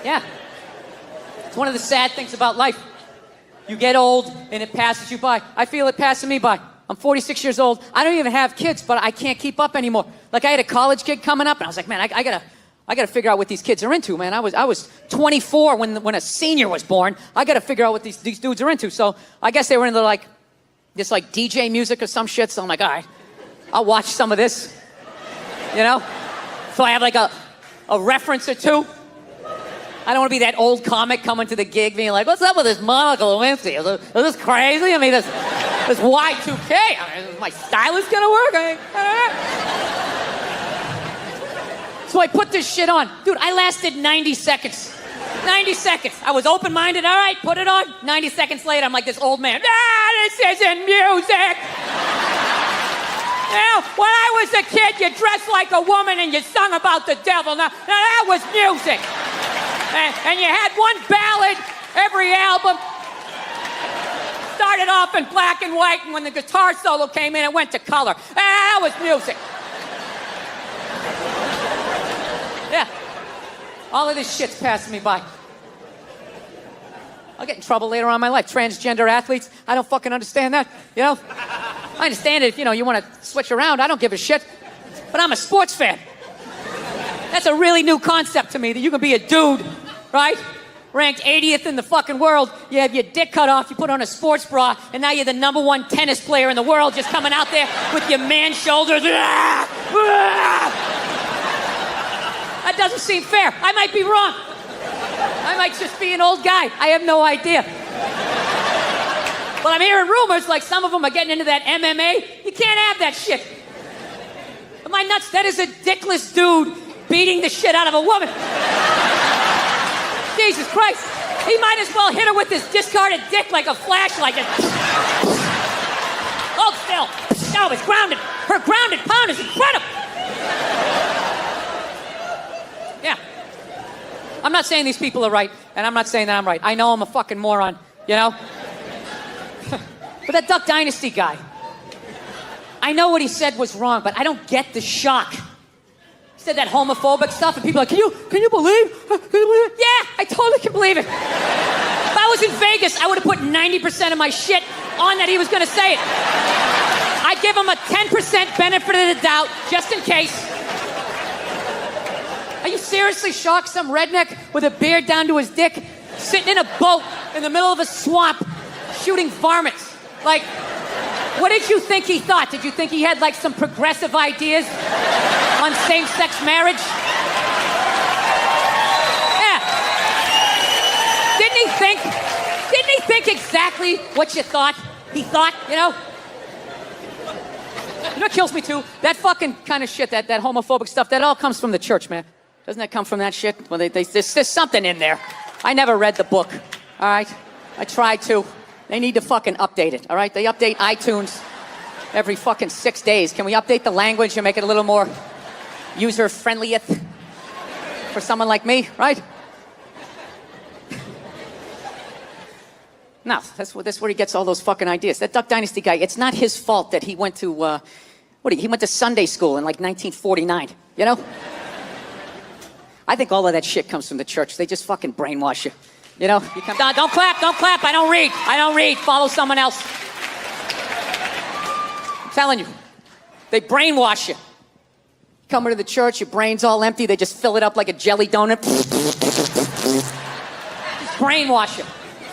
Yeah. It's one of the sad things about life. You get old and it passes you by. I feel it passing me by. I'm 46 years old. I don't even have kids, but I can't keep up anymore. Like I had a college kid coming up and I was like, man, I gotta figure out what these kids are into, man. I was 24 when a senior was born. I gotta figure out what these dudes are into. So I guess they were into like this like DJ music or some shit. So I'm like, all right, I'll watch some of this. You know? So I have like a reference or two. I don't want to be that old comic coming to the gig being like, what's up with this Monica Lewinsky? Is this crazy? I mean, this Y2K. I mean, is my stylist gonna work? So I put this shit on. Dude, I lasted 90 seconds. 90 seconds. I was open-minded. All right, put it on. 90 seconds later, I'm like this old man. This isn't music. Now, when I was a kid, you dressed like a woman and you sung about the devil. Now that was music. And you had one ballad every album. started off in black and white, and when the guitar solo came in, it went to color. That was music. Yeah. All of this shit's passing me by. I'll get in trouble later on in my life. Transgender athletes, I don't fucking understand that, you know? I understand it if, you want to switch around. I don't give a shit. But I'm a sports fan. That's a really new concept to me, that you can be a dude, right? Ranked 80th in the fucking world. You have your dick cut off, you put on a sports bra, and now you're the #1 tennis player in the world, just coming out there with your man shoulders. That doesn't seem fair. I might be wrong. I might just be an old guy. I have no idea. But I'm hearing rumors like some of them are getting into that MMA. You can't have that shit. Am I nuts? That is a dickless dude beating the shit out of a woman. Jesus Christ. He might as well hit her with his discarded dick like a flashlight. Hold still. No, it's grounded. Her grounded pound is incredible. Yeah. I'm not saying these people are right, and I'm not saying that I'm right. I know I'm a fucking moron, you know? But that Duck Dynasty guy, I know what he said was wrong, but I don't get the shock. He said that homophobic stuff, and people are like, can you believe? Yeah, I totally can believe it. If I was in Vegas, I would have put 90% of my shit on that he was going to say it. I'd give him a 10% benefit of the doubt, just in case. Are you seriously shocked? Some redneck with a beard down to his dick, sitting in a boat in the middle of a swamp, shooting varmints. Like, what did you think he thought? Did you think he had, like, some progressive ideas on same-sex marriage? Yeah. Didn't he think exactly what you thought he thought, you know? You know what kills me, too? That fucking kind of shit, that homophobic stuff, that all comes from the church, man. Doesn't that come from that shit? Well, there's something in there. I never read the book, all right? I tried to. They need to fucking update it, all right? They update iTunes every fucking 6 days. Can we update the language and make it a little more user-friendlieth for someone like me, right? No, that's where he gets all those fucking ideas. That Duck Dynasty guy, it's not his fault that he went to, he went to Sunday school in, like, 1949, you know? I think all of that shit comes from the church. They just fucking brainwash you. You know, don't clap. I don't read. Follow someone else. I'm telling you, they brainwash you. Come into the church, your brain's all empty. They just fill it up like a jelly donut. Just brainwash you.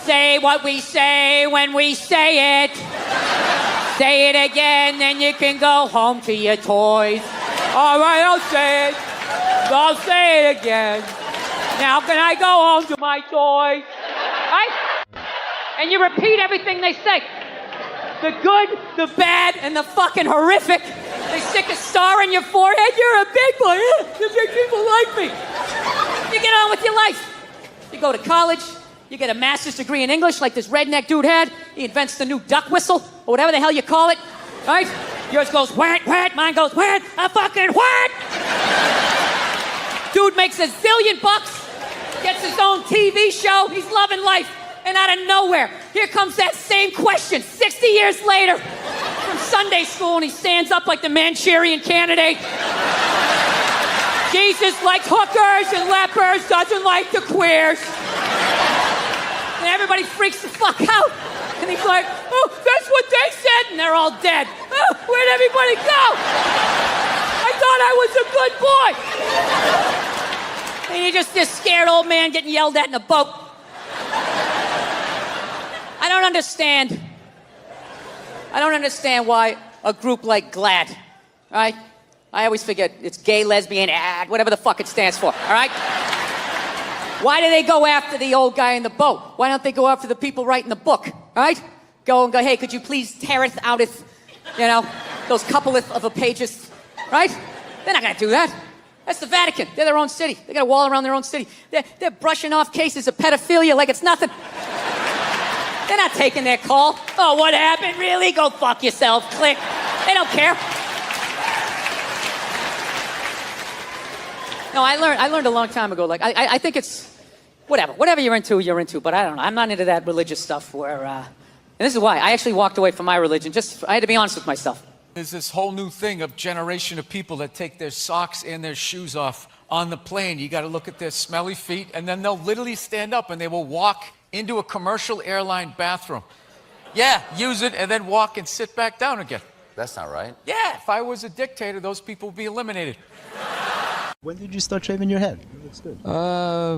Say what we say when we say it. Say it again, then you can go home to your toys. All right, I'll say it. I'll say it again. Now can I go home to my toys? Right? And you repeat everything they say. The good, the bad, and the fucking horrific. They stick a star in your forehead. You're a big boy. The big people like me. You get on with your life. You go to college. You get a master's degree in English like this redneck dude had. He invents the new duck whistle, or whatever the hell you call it. Right? Yours goes, whack, whack. Mine goes, whack, a fucking whack. Dude makes $1 zillion bucks. Gets his own TV show. He's loving life. And out of nowhere, here comes that same question 60 years later from Sunday school, and he stands up like the Manchurian Candidate. Jesus likes hookers and lepers, doesn't like the queers. And everybody freaks the fuck out. And he's like, oh, that's what they said. And they're all dead. Oh, where'd everybody go? I thought I was a good boy. And you're just this scared old man getting yelled at in a boat. I don't understand why a group like GLAAD, right? I always forget, it's gay, lesbian, whatever the fuck it stands for, all right? Why do they go after the old guy in the boat? Why don't they go after the people writing the book, all right? Go, hey, could you please teareth outeth, those coupleth of a pages, right? They're not gonna do that. That's the Vatican. They're their own city. They got a wall around their own city. They're brushing off cases of pedophilia like it's nothing. They're not taking their call. Oh, what happened? Really? Go fuck yourself. Click. They don't care. No, I learned a long time ago. Like, I think it's whatever you're into, but I don't know. I'm not into that religious stuff where And this is why I actually walked away from my religion. I had to be honest with myself. There's this whole new thing of generation of people that take their socks and their shoes off on the plane. You got to look at their smelly feet, and then they'll literally stand up and they will walk into a commercial airline bathroom. Yeah, use it and then walk and sit back down again. That's not right. Yeah, if I was a dictator, those people would be eliminated. When did you start shaving your head? It looks good.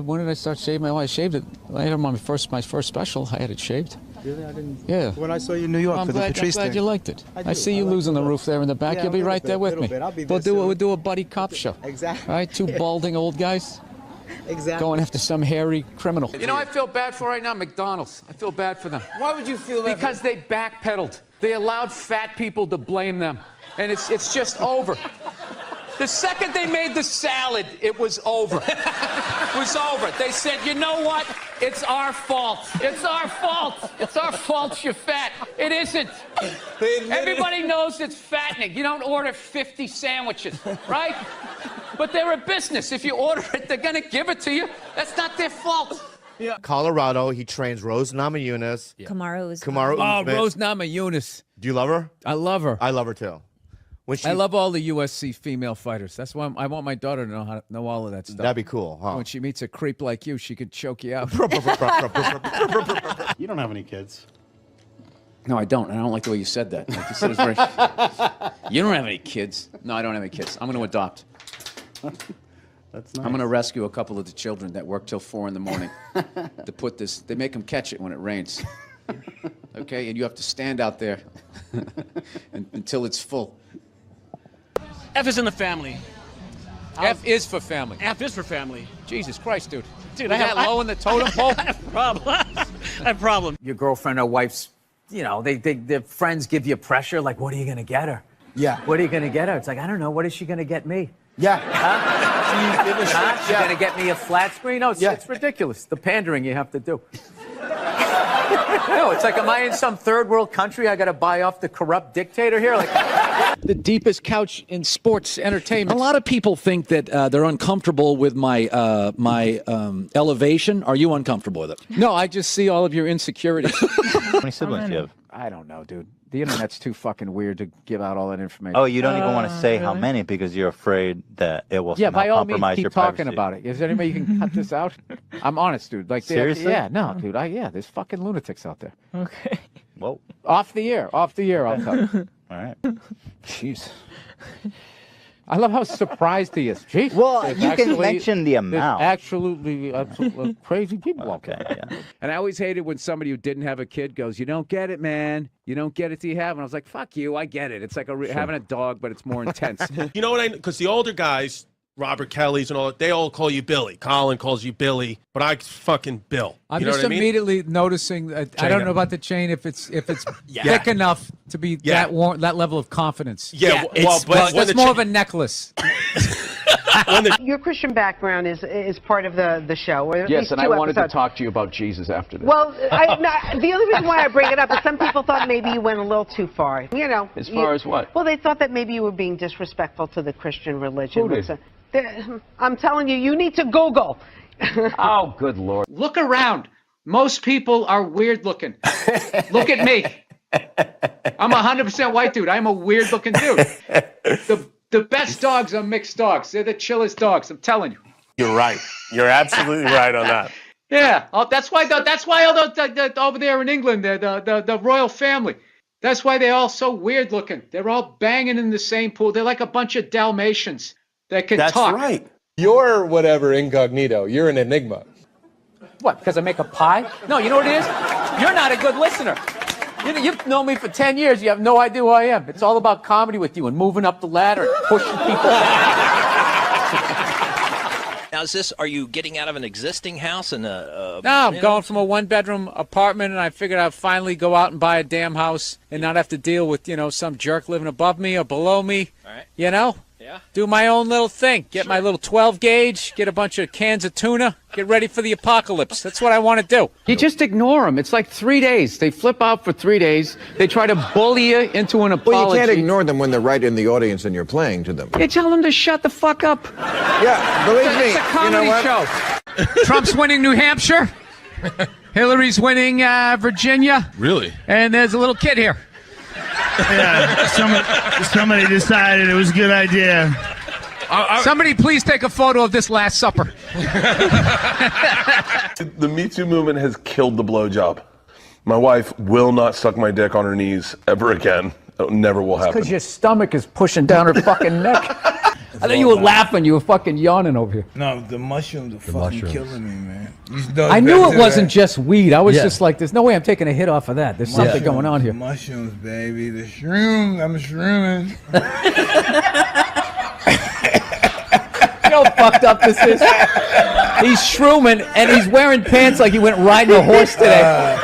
When did I start shaving? I shaved it. I had my first special. I had it shaved. Really? I didn't. Yeah. When I saw you in New York for the Patrice I'm glad you liked it. I see you like losing it. the roof there in the back. Yeah, You'll be a right there with me. I'll be there We'll do a buddy cop show. Exactly. Right? Two balding old guys Exactly. going after some hairy criminal. You know what I feel bad for right now? McDonald's. I feel bad for them. Why would you feel that? Because they backpedaled. They allowed fat people to blame them. And it's just over. The second they made the salad, it was over. It was over. They said, you know what? It's our fault. It's our fault. It's our fault you're fat. It isn't. Everybody knows it's fattening. You don't order 50 sandwiches, right? But they're a business. If you order it, they're going to give it to you. That's not their fault. Yeah. Colorado, he trains Rose Namajunas. Yeah. Kamaru Usman. Rose Namajunas. Do you love her? I love her. I love her too. I love all the USC female fighters. That's why I want my daughter to know all of that stuff. That'd be cool, huh? When she meets a creep like you, she could choke you out. You don't have any kids. No, I don't. I don't like the way you said that. Like you said, it's very... You don't have any kids. No, I don't have any kids. I'm going to adopt. That's nice. I'm going to rescue a couple of the children that work till 4 in the morning to put this. They make them catch it when it rains. Okay, and you have to stand out there until it's full. F is in the family. F is for family. F is for family. Jesus Christ, dude. Dude, I have low in the totem pole. I have a problem. I have a problem. Your girlfriend or wife's, you know, their friends give you pressure, like, what are you going to get her? Yeah. What are you going to get her? It's like, I don't know. What is she going to get me? Yeah. She's going to get me a flat screen? No, it's ridiculous. The pandering you have to do. No, it's like, am I in some third world country? I got to buy off the corrupt dictator here? Like, The deepest couch in sports entertainment. A lot of people think that they're uncomfortable with my elevation. Are you uncomfortable with it? No, I just see all of your insecurities. How many siblings do you have? I don't know, dude. The internet's too fucking weird to give out all that information. Oh, you don't even want to say how many because you're afraid that it will Yeah, somehow by all means, compromise keep your talking privacy. about it. Is there any way you can cut this out? I'm honest, dude. Like, Seriously? Yeah, no, dude. There's fucking lunatics out there. Okay. Whoa. Off the air, I'll tell you. All right. Jeez. I love how surprised he is. Jeez. Well, There's you can actually- mention the there's amount. absolutely crazy people out Okay, there. yeah. And I always hated when somebody who didn't have a kid goes, "You don't get it, man. You don't get it till you have." And I was like, "Fuck you, I get it. It's like having a dog, but it's more intense." You know what because the older guys, Robert Kelly's and all, they all call you Billy. Colin calls you Billy, but I fucking Bill. I'm You know just what I mean? immediately noticing that I don't know about the chain if it's thick enough to be Yeah. that level of confidence. Yeah, well, but when It's the more of a necklace. Your Christian background is part of the show. Or at Yes, least and two I wanted episodes. to talk to you about Jesus after this. Well, the only reason why I bring it up is some people thought maybe you went a little too far. You know. As far as what? Well, they thought that maybe you were being disrespectful to the Christian religion. Who did? I'm telling you, you need to Google. oh, good Lord. Look around. Most people are weird looking. Look at me. I'm 100% white dude. I'm a weird looking dude. The best dogs are mixed dogs. They're the chillest dogs. I'm telling you. You're right. You're absolutely right on that. Yeah. Oh, that's why all the over there in England, the royal family. That's why they're all so weird looking. They're all banging in the same pool. They're like a bunch of Dalmatians that can talk. That's right. You're whatever incognito. You're an enigma. What, because I make a pie? No, you know what it is? You're not a good listener. You've known me for 10 years. You have no idea who I am. It's all about comedy with you and moving up the ladder and pushing people down. Now, are you getting out of an existing house and No, I'm going from a one-bedroom apartment, and I figured I'd finally go out and buy a damn house and not have to deal with, some jerk living above me or below me. All right. Yeah. Do my own little thing. Get my little 12 gauge, get a bunch of cans of tuna, get ready for the apocalypse. That's what I want to do. You just ignore them. It's like 3 days. They flip out for 3 days. They try to bully you into an apology. Well, you can't ignore them when they're right in the audience and you're playing to them. You tell them to shut the fuck up. Yeah, believe me. It's a comedy you know what? show. Trump's winning New Hampshire. Hillary's winning Virginia. Really? And there's a little kid here. Yeah, somebody decided it was a good idea. Somebody please take a photo of this Last Supper. The Me Too movement has killed the blowjob. My wife will not suck my dick on her knees ever again. It never will happen. Because your stomach is pushing down her fucking neck. I thought you were laughing. You were fucking yawning over here. No, the mushrooms are fucking killing me, man. I knew it wasn't just weed. I was just like, there's no way I'm taking a hit off of that. There's something going on here. The mushrooms, baby. The shrooms. I'm shrooming. You know how fucked up this is? He's shrooming, and he's wearing pants like he went riding a horse today.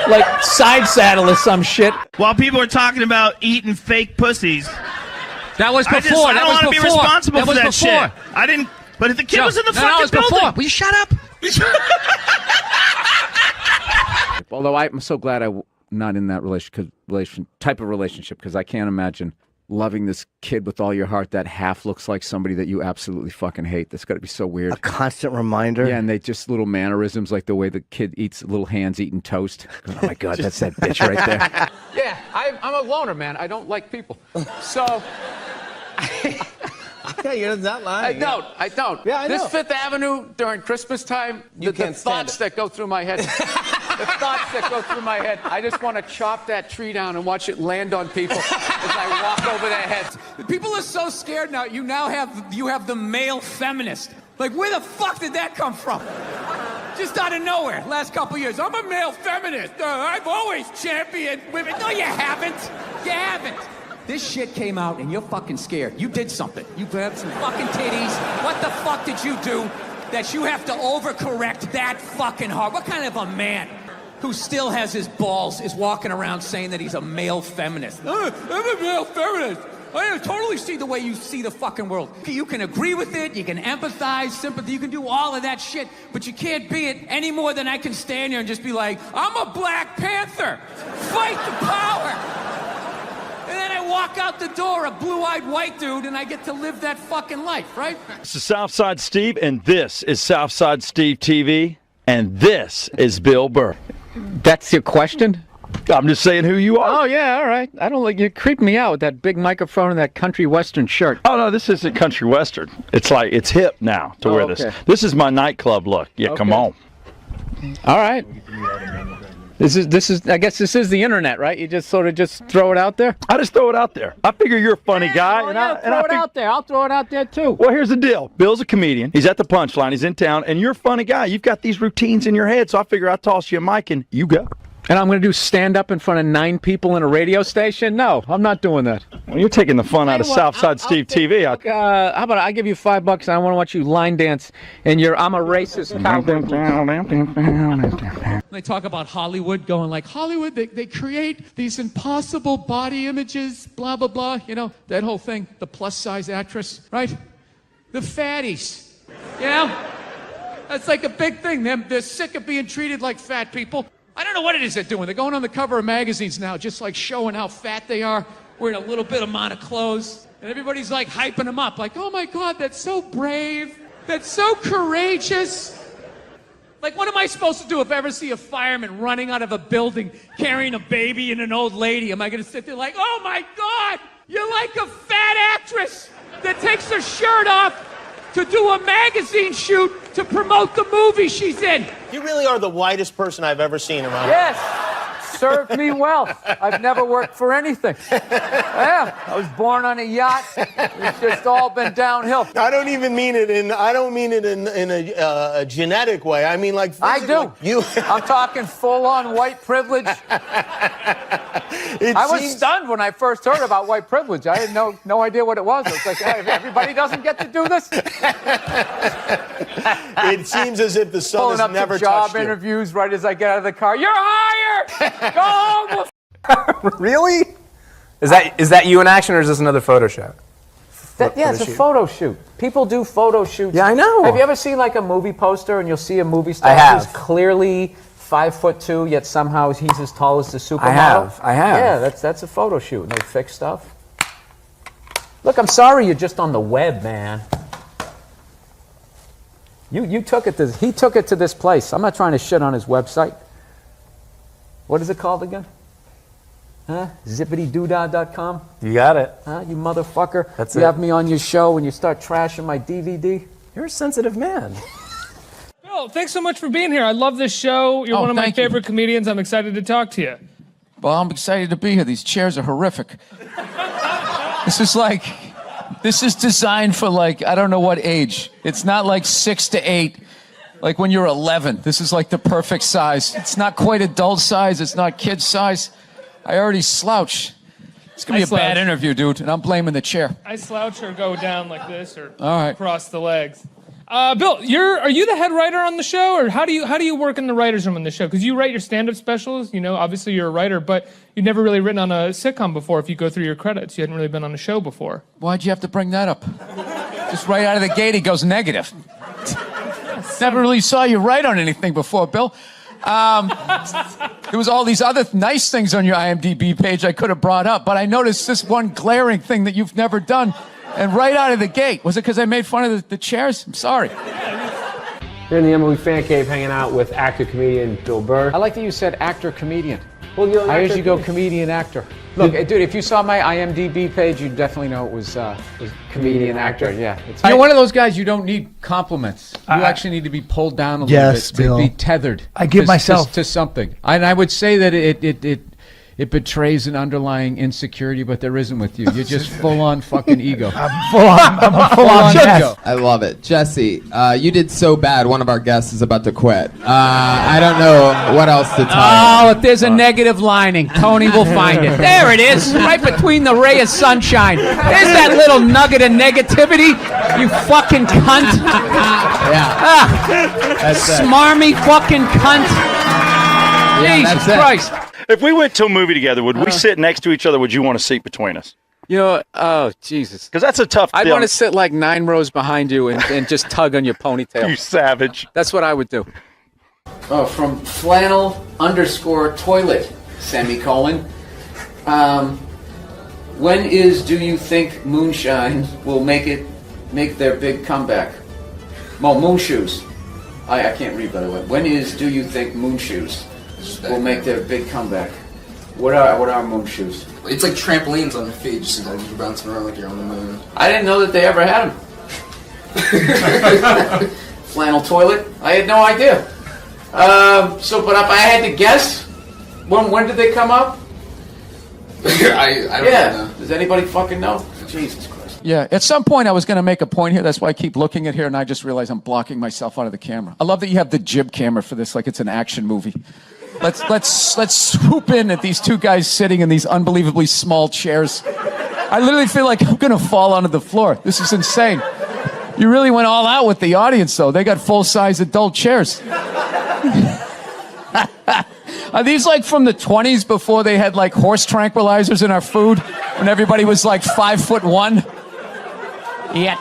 Like side saddle or some shit. While people are talking about eating fake pussies. That was before. I don't want to be responsible for that shit. I didn't. But if the kid was in the fucking building. Before. Will you shut up? Although I'm so glad I'm not in that type of relationship, because I can't imagine loving this kid with all your heart that half looks like somebody that you absolutely fucking hate. That's got to be so weird. A constant reminder. Yeah, and they just little mannerisms, like the way the kid eats little hands eating toast. Oh my God, that's that bitch right there. Yeah, I'm a loner, man. I don't like people. So. Yeah, you're not lying. I don't. Yeah, I know. This Fifth Avenue during Christmas time, the thoughts that go through my head. The thoughts that go through my head. I just want to chop that tree down and watch it land on people as I walk over their heads. People are so scared now. You have the male feminist. Like, where the fuck did that come from? Just out of nowhere. Last couple years, I'm a male feminist. I've always championed women. No, you haven't. You haven't. This shit came out and you're fucking scared. You did something. You grabbed some fucking titties. What the fuck did you do that you have to overcorrect that fucking hard? What kind of a man who still has his balls is walking around saying that he's a male feminist? I'm a male feminist. I totally see the way you see the fucking world. You can agree with it, you can empathize, sympathy, you can do all of that shit, but you can't be it any more than I can stand here and just be like, I'm a Black Panther. Fight the power. And then I walk out the door, a blue-eyed white dude, and I get to live that fucking life, right? This is Southside Steve, and this is Southside Steve TV, and this is Bill Burr. That's your question? I'm just saying who you are. Oh, yeah, all right. I don't like you creep me out with that big microphone and that country western shirt. Oh, no, this isn't country western. It's like, it's hip now to wear this. This is my nightclub look. Yeah, come on. All right. This is. I guess this is the internet, right? You just sort of just throw it out there. I just throw it out there. I figure you're a funny guy, throw it out there. I'll throw it out there too. Well, here's the deal. Bill's a comedian. He's at the Punchline. He's in town, and you're a funny guy. You've got these routines in your head, so I figure I'll toss you a mic and you go. And I'm going to do stand up in front of 9 people in a radio station? No, I'm not doing that. Well, you're taking the fun out of Southside Steve TV. How about I give you $5 and I want to watch you line dance and I'm a racist cowboy. They talk about Hollywood going like, Hollywood, they create these impossible body images, blah, blah, blah. You know, that whole thing, the plus size actress, right? The fatties, you know? That's like a big thing. They're sick of being treated like fat people. I don't know what it is they're doing. They're going on the cover of magazines now, just like showing how fat they are, wearing a little bit amount of clothes. And everybody's like hyping them up, like, oh my God, that's so brave. That's so courageous. Like, what am I supposed to do if I ever see a fireman running out of a building carrying a baby and an old lady? Am I going to sit there like, oh my God, you're like a fat actress that takes her shirt off to do a magazine shoot to promote the movie she's in. You really are the whitest person I've ever seen around. Yes, served me well. I've never worked for anything. I was born on a yacht. It's just all been downhill. I don't even mean it in. I don't mean it in a genetic way. I mean like. I do. I'm talking full-on white privilege. I was stunned when I first heard about white privilege. I had no idea what it was. It's like, hey, everybody doesn't get to do this. It seems as if the sun has never touched you. Pulling up to job interviews right as I get out of the car. You're hired. Go home. Really? Is that you in action, or is this another photo shoot? It's a photo shoot. People do photo shoots. Yeah, I know. Have you ever seen like a movie poster and you'll see a movie star who's clearly 5'2", yet somehow he's as tall as the supermodel? I have. Yeah, that's a photo shoot. And they fix stuff. Look, I'm sorry you're just on the web, man. He took it to this place. I'm not trying to shit on his website. What is it called again? Huh? Zippitydoodah.com? You got it. Huh? You motherfucker. That's you it. have me on your show and you start trashing my DVD? You're a sensitive man. Bill, thanks so much for being here. I love this show. You're one of my favorite comedians. I'm excited to talk to you. Well, I'm excited to be here. These chairs are horrific. This is designed for I don't know what age. It's not 6 to 8, like when you're 11. This is the perfect size. It's not quite adult size. It's not kid size. I already slouch. It's going to be a bad interview, dude, and I'm blaming the chair. I slouch or go down like this or All right. cross the legs. Bill, are you the head writer on the show, or how do you work in the writers' room on the show? Because you write your stand-up specials. Obviously you're a writer, but you've never really written on a sitcom before. If you go through your credits, you hadn't really been on a show before. Why'd you have to bring that up? Just right out of the gate, he goes negative. Never really saw you write on anything before, Bill. There was all these other nice things on your IMDb page I could have brought up, but I noticed this one glaring thing that you've never done. And right out of the gate, was it because I made fun of the chairs? I'm sorry. You're in the Emily Fan Cave hanging out with actor-comedian Bill Burr. I like that you said actor-comedian. Well, you're an I actor- usually go comedian-actor. Look, dude, if you saw my IMDb page, you'd definitely know it was comedian-actor. Yeah. You're one of those guys, you don't need compliments. You actually need to be pulled down a little bit to Bill. be tethered. I give myself to something. And I would say that it betrays an underlying insecurity, but there isn't with you. You're just full-on fucking ego. I'm a full-on ego. I love it. Jesse, you did so bad, one of our guests is about to quit. I don't know what else to tell you. Oh, if there's a negative lining, Tony will find it. There it is, right between the ray of sunshine. There's that little nugget of negativity, you fucking cunt. Smarmy fucking cunt. Jesus Christ. If we went to a movie together, would we sit next to each other? Would you want a seat between us? Oh, Jesus. Because that's a tough I'd deal. want to sit 9 rows behind you and just tug on your ponytail. You savage. That's what I would do. Oh, from flannel_toilet, semicolon. When do you think moonshine will make their big comeback? Well, moon shoes. I can't read, by the way. When do you think moon shoes will make their big comeback? What are moon shoes? It's like trampolines on your feet, just you're bouncing around like you're on the moon. I didn't know that they ever had them. Flannel toilet? I had no idea. But if I had to guess, when did they come out? I don't know. Does anybody fucking know? Jesus Christ. Yeah, at some point I was going to make a point here. That's why I keep looking at here, and I just realized I'm blocking myself out of the camera. I love that you have the jib camera for this, like it's an action movie. Let's swoop in at these two guys sitting in these unbelievably small chairs. I literally feel like I'm going to fall onto the floor. This is insane. You really went all out with the audience, though. They got full-size adult chairs. Are these from the 20s before they had horse tranquilizers in our food? When everybody was 5'1"? Yeah,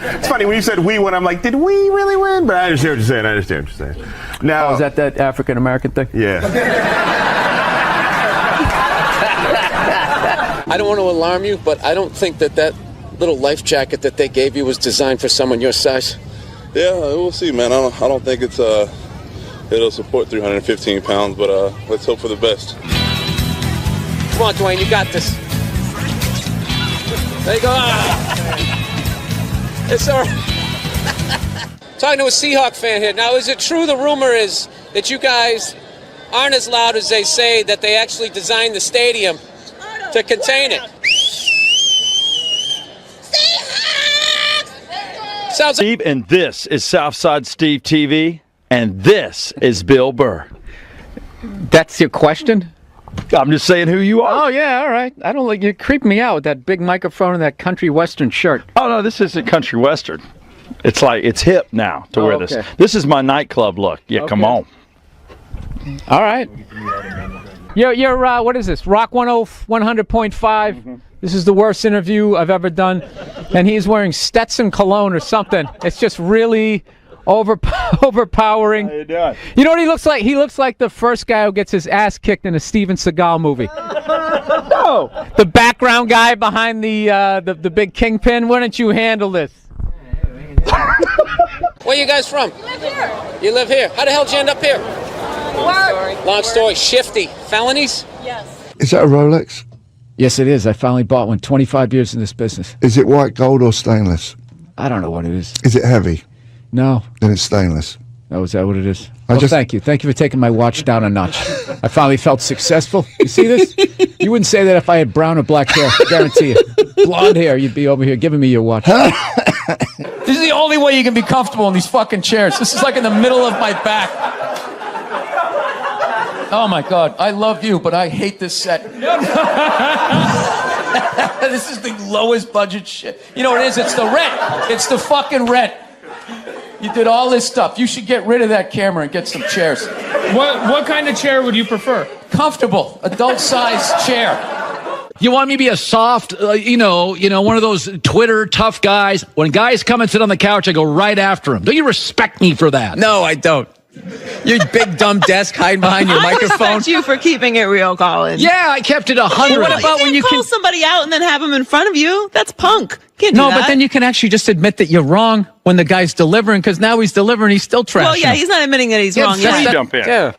It's funny when you said we win, I'm like, did we really win? But I understand what you're saying. Now, is that African American thing? Yeah. I don't want to alarm you, but I don't think that little life jacket that they gave you was designed for someone your size. Yeah, we'll see, man. I don't think it'll support 315 pounds, but let's hope for the best. Come on, Dwayne, you got this. There you go. It's all right. Talking to a Seahawk fan here. Now, is it true the rumor is that you guys aren't as loud as they say, that they actually designed the stadium to contain it? Sounds like Steve, and this is Southside Steve TV, and this is Bill Burr. That's your question? I'm just saying who you are. Oh, yeah, all right. I don't like you creep me out with that big microphone and that country western shirt. Oh, no, this isn't country western. It's it's hip now to wear this. Okay. This is my nightclub look. Yeah, come on. All right. You're what is this? Rock 100.5. This is the worst interview I've ever done. And he's wearing Stetson cologne or something. It's just really overpowering. How you doing? You know what he looks like? He looks like the first guy who gets his ass kicked in a Steven Seagal movie. No. The background guy behind the big kingpin. Why don't you handle this? Where you guys from? We live here. You live here. How the hell did you end up here? Long story. Shifty. Felonies? Is that a Rolex? Yes, it is. I finally bought one. 25 years in this business. Is it white gold or stainless? I don't know what it is. Is it heavy? No. Then it's stainless. Oh, is that what it is? Well, thank you. Thank you for taking my watch down a notch. I finally felt successful. You see this? You wouldn't say that if I had brown or black hair. I guarantee you. Blonde hair, you'd be over here giving me your watch. This is the only way you can be comfortable in these fucking chairs. This is like in the middle of my back. Oh my God, I love you, but I hate this set. This is the lowest budget shit. You know what it is? It's the rent. It's the fucking rent. You did all this stuff. You should get rid of that camera and get some chairs. What kind of chair would you prefer? Comfortable, adult-sized chair. You want me to be a soft, one of those Twitter tough guys? When guys come and sit on the couch, I go right after them. Don't you respect me for that? No, I don't. Your big dumb desk hiding behind your microphone. I respect you for keeping it real, Colin. Yeah, I kept it 100. What about when you call somebody out and then have them in front of you? That's punk. Can't do No, that. but then you can actually just admit that you're wrong when the guy's delivering, because now he's delivering, he's still trashing. Well, yeah, he's not admitting that he's wrong. Three jump in. Yeah.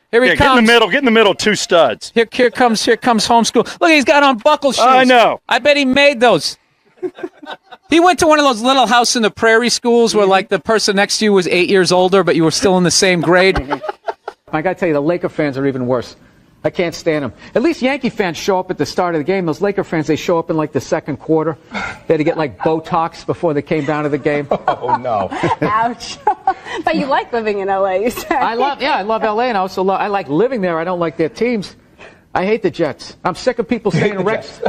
Here he Yeah, comes. get in the middle, two studs. Here comes homeschool. Look, he's got on buckle shoes. I know. I bet he made those. He went to one of those little house in the prairie schools where, like, the person next to you was 8 years older, but you were still in the same grade. I gotta tell you, the Laker fans are even worse. I can't stand them. At least Yankee fans show up at the start of the game. Those Laker fans, they show up in, like, the second quarter. They had to get, like, Botox before they came down to the game. Oh, no. Ouch. But you like living in L.A., you said. I love L.A., and I like living there. I don't like their teams. I hate the Jets. I'm sick of people saying Rex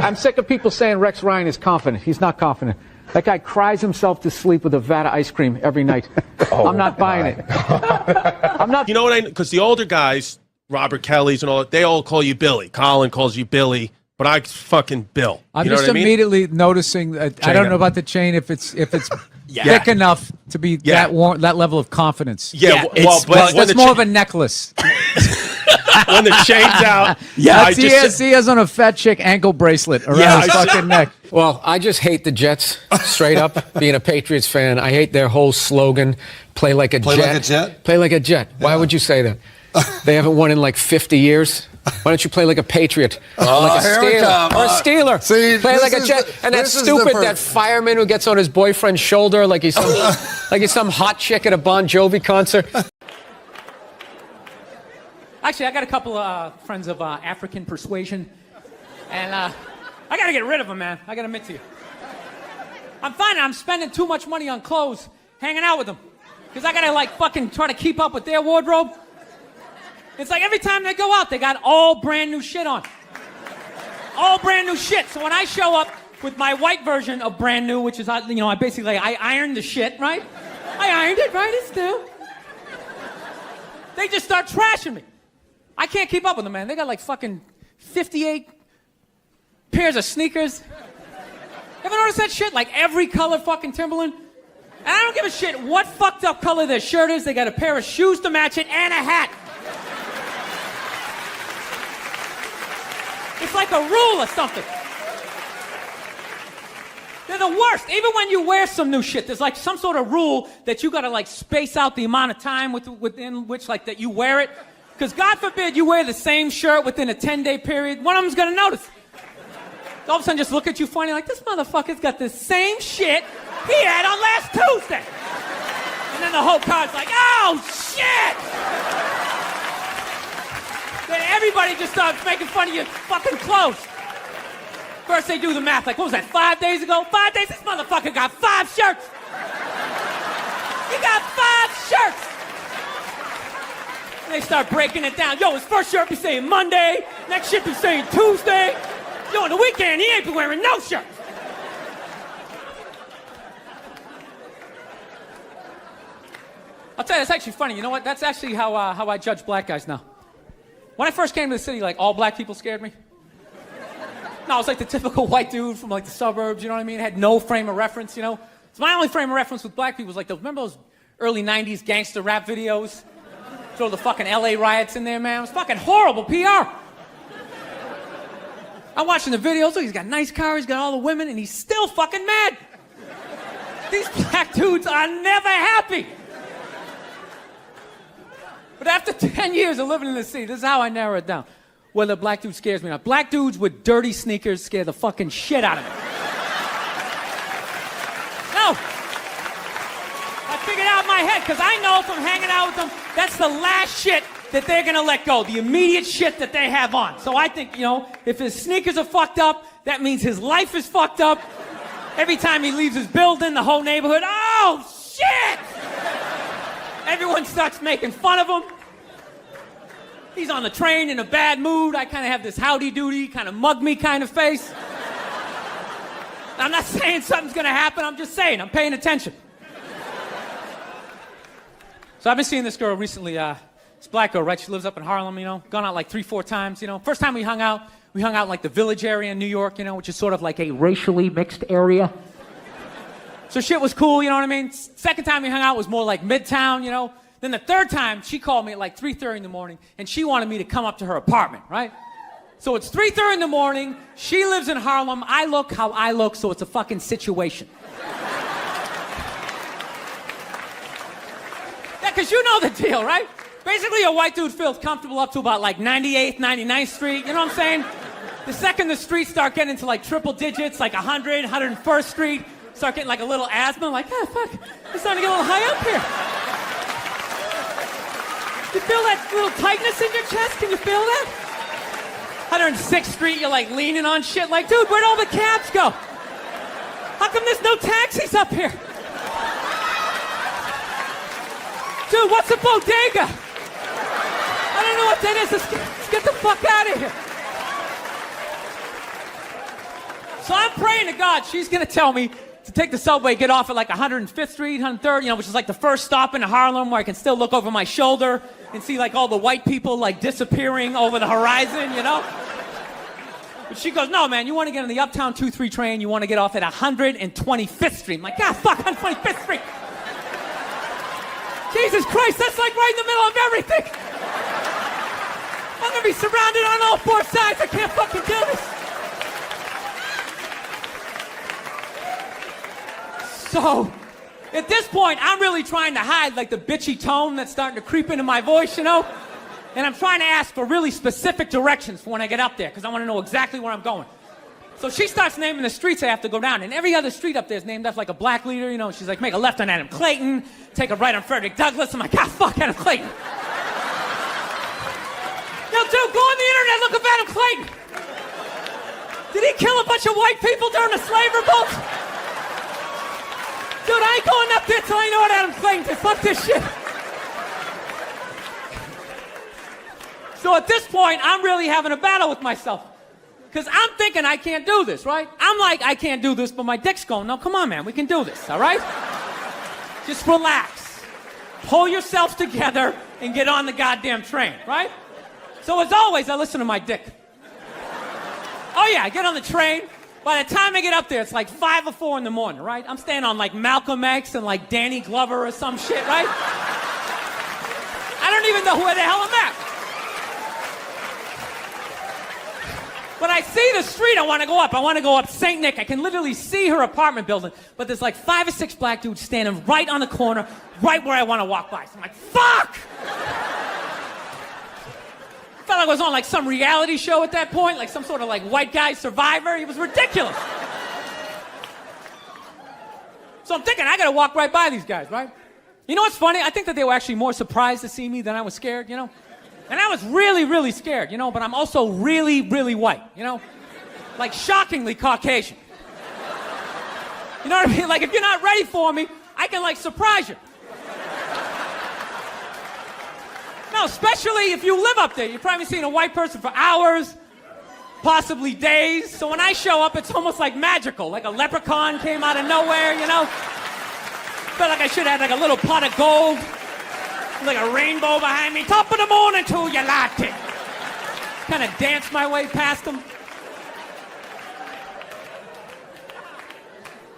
Ryan is confident. He's not confident. That guy cries himself to sleep with a vat of ice cream every night. I'm not buying it. I'm not. You know what because the older guys, Robert Kelly's and all that, they all call you Billy. Colin calls you Billy, but I fucking Bill. I'm you know just what I mean? immediately noticing. I don't know about the chain if it's Yeah. thick enough to be that level of confidence. Yeah, but that's more of a necklace. When the chain's out, he has on a fat chick ankle bracelet around his fucking neck. Well, I just hate the Jets, straight up. Being a Patriots fan, I hate their whole slogan, play like a jet. Play like a jet? Play like a jet. Yeah. Why would you say that? They haven't won in like 50 years. Why don't you play like a Patriot? Or like a Steeler. Or a Steeler. See, play like a jet. And that stupid, that fireman who gets on his boyfriend's shoulder like he's some hot chick at a Bon Jovi concert. Actually, I got a couple of friends of African persuasion, and I got to get rid of them, man. I got to admit to you. I'm finding I'm spending too much money on clothes hanging out with them, because I got to, like, fucking try to keep up with their wardrobe. It's like every time they go out, they got all brand new shit on. All brand new shit. So when I show up with my white version of brand new, which is, I ironed the shit, right? I ironed it, right? It's new. They just start trashing me. I can't keep up with them, man. They got like fucking 58 pairs of sneakers. Ever notice that shit? Like every color fucking Timberland? And I don't give a shit what fucked up color their shirt is. They got a pair of shoes to match it and a hat. It's like a rule or something. They're the worst. Even when you wear some new shit, there's like some sort of rule that you gotta like space out the amount of time within which like that you wear it. Because God forbid you wear the same shirt within a 10-day period, one of them's gonna notice. All of a sudden just look at you funny like, this motherfucker's got the same shit he had on last Tuesday. And then the whole car's like, oh shit! Then everybody just starts making fun of your fucking clothes. First they do the math, like, what was that, 5 days ago? 5 days? This motherfucker got 5 shirts! He got 5 shirts! And they start breaking it down. Yo, his first shirt be saying Monday, next shirt be saying Tuesday. Yo, on the weekend, he ain't been wearing no shirt. I'll tell you, that's actually funny. You know what? That's actually how I judge black guys now. When I first came to the city, like, all black people scared me. No, I was like the typical white dude from like the suburbs, you know what I mean? Had no frame of reference, you know? So my only frame of reference with black people was like remember those early 90s gangster rap videos? Throw the fucking LA riots in there, man. It was fucking horrible PR. I'm watching the videos, look, he's got a nice car, he's got all the women, and he's still fucking mad. These black dudes are never happy. But after 10 years of living in the city, this is how I narrow it down. Whether a black dude scares me or not. Black dudes with dirty sneakers scare the fucking shit out of me. No. I figured out in my head, because I know from hanging out with them, that's the last shit that they're gonna let go. The immediate shit that they have on. So I think, if his sneakers are fucked up, that means his life is fucked up. Every time he leaves his building, the whole neighborhood, oh, shit! Everyone starts making fun of him. He's on the train in a bad mood. I kind of have this howdy-doody, kind of mug-me kind of face. I'm not saying something's going to happen. I'm just saying. I'm paying attention. So I've been seeing this girl recently. This black girl, right? She lives up in Harlem, Gone out like 3-4 times, First time we hung out in like the Village area in New York, which is sort of like a racially mixed area. So shit was cool, you know what I mean? Second time we hung out was more like Midtown, Then the third time, she called me at like 3:30 in the morning, and she wanted me to come up to her apartment, right? So it's 3:30 in the morning, she lives in Harlem, I look how I look, so it's a fucking situation. Yeah, because you know the deal, right? Basically, a white dude feels comfortable up to about like 98th, 99th Street, you know what I'm saying? The second the streets start getting into like triple digits, like 100, 101st Street, start getting like a little asthma, like, oh, fuck, it's starting to get a little high up here. You feel that little tightness in your chest? Can you feel that? 106th Street, you're like leaning on shit like, dude, where'd all the cabs go? How come there's no taxis up here? Dude, what's a bodega? I don't know what that is. Let's get the fuck out of here. So I'm praying to God she's gonna tell me to take the subway, get off at like 105th Street, 103rd, which is like the first stop in Harlem where I can still look over my shoulder and see like all the white people like disappearing over the horizon, But she goes, no, man, you want to get on the Uptown 2-3 train, you want to get off at 125th Street. I'm like, God, fuck, 125th Street. Jesus Christ, that's like right in the middle of everything. I'm going to be surrounded on all four sides. I can't fucking do this. So, at this point, I'm really trying to hide like the bitchy tone that's starting to creep into my voice, And I'm trying to ask for really specific directions for when I get up there, because I want to know exactly where I'm going. So she starts naming the streets I have to go down, and every other street up there is named after like a black leader, She's like, make a left on Adam Clayton, take a right on Frederick Douglass. I'm like, ah, fuck Adam Clayton. Yo, dude, go on the internet, look up Adam Clayton. Did he kill a bunch of white people during the slave revolt? Dude, I ain't going up there till I know what Adam Clayton did. Fuck this shit. So at this point, I'm really having a battle with myself. Because I'm thinking I can't do this, right? I'm like, I can't do this, but my dick's going, no, come on, man, we can do this, all right? Just relax. Pull yourselves together and get on the goddamn train, right? So as always, I listen to my dick. Oh yeah, I get on the train. By the time I get up there, it's like 5 or 4 in the morning, right? I'm staying on like Malcolm X and like Danny Glover or some shit, right? I don't even know where the hell I'm at. But I see the street I want to go up. I want to go up St. Nick. I can literally see her apartment building, but there's like 5 or 6 black dudes standing right on the corner, right where I want to walk by. So I'm like, fuck! I felt like I was on like some reality show at that point, like some sort of like white guy survivor. It was ridiculous. So I'm thinking, I gotta walk right by these guys, right? You know what's funny? I think that they were actually more surprised to see me than I was scared, And I was really, really scared, but I'm also really, really white, Like shockingly Caucasian. You know what I mean? Like if you're not ready for me, I can like surprise you. No, especially if you live up there. You've probably seen a white person for hours, possibly days. So when I show up, it's almost like magical. Like a leprechaun came out of nowhere, Felt like I should have had like a little pot of gold, like a rainbow behind me. Top of the morning to you, latte. Kind of dance my way past them.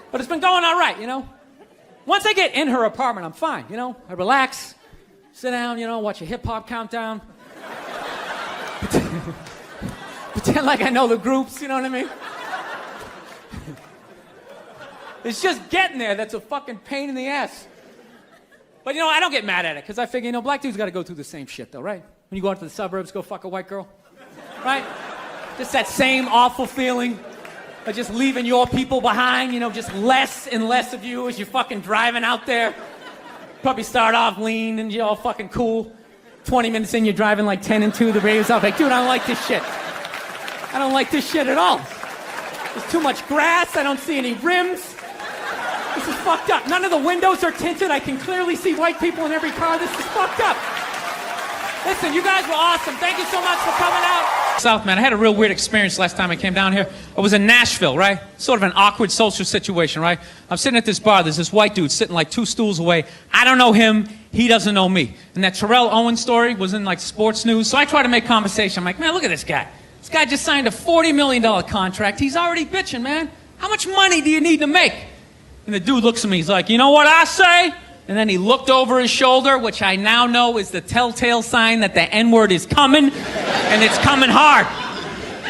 But it's been going all right, Once I get in her apartment, I'm fine, I relax. Sit down, watch a hip-hop countdown. Pretend like I know the groups, you know what I mean? It's just getting there that's a fucking pain in the ass. But I don't get mad at it because I figure, black dudes got to go through the same shit though, right? When you go out to the suburbs, go fuck a white girl, right? Just that same awful feeling of just leaving your people behind, just less and less of you as you're fucking driving out there. Probably start off lean and you're all fucking cool. 20 minutes in, you're driving like 10 and 2, the radio's off. Like, dude, I don't like this shit. I don't like this shit at all. There's too much grass, I don't see any rims. This is fucked up. None of the windows are tinted. I can clearly see white people in every car. This is fucked up. Listen, you guys were awesome. Thank you so much for coming out. South, man, I had a real weird experience last time I came down here. I was in Nashville, right? Sort of an awkward social situation, right? I'm sitting at this bar. There's this white dude sitting like 2 stools away. I don't know him. He doesn't know me. And that Terrell Owens story was in like sports news. So I try to make conversation. I'm like, man, look at this guy. This guy just signed a $40 million contract. He's already bitching, man. How much money do you need to make? And the dude looks at me, he's like, you know what I say? And then he looked over his shoulder, which I now know is the telltale sign that the N-word is coming, and it's coming hard.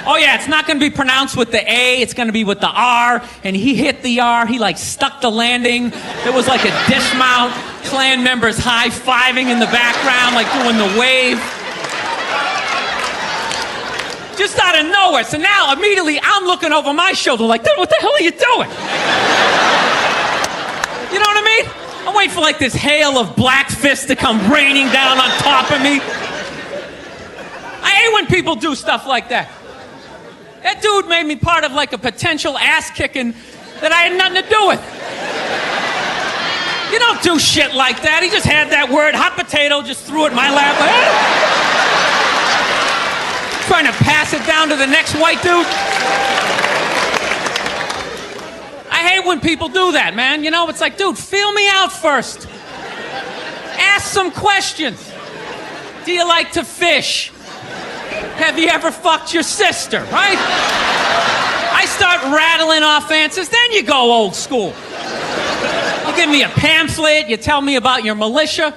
Oh yeah, it's not gonna be pronounced with the A, it's gonna be with the R, and he hit the R, he like stuck the landing. There was like a dismount, Klan members high-fiving in the background, like doing the wave. Just out of nowhere, so now immediately I'm looking over my shoulder like, dude, what the hell are you doing? You know what I mean? I'm waiting for like this hail of black fists to come raining down on top of me. I hate when people do stuff like that. That dude made me part of like a potential ass kicking that I had nothing to do with. You don't do shit like that. He just had that word, hot potato, just threw it in my lap. Like, trying to pass it down to the next white dude. I hate when people do that, man. It's like, dude, feel me out first. Ask some questions. Do you like to fish? Have you ever fucked your sister, right? I start rattling off answers, then you go old school. You give me a pamphlet, you tell me about your militia.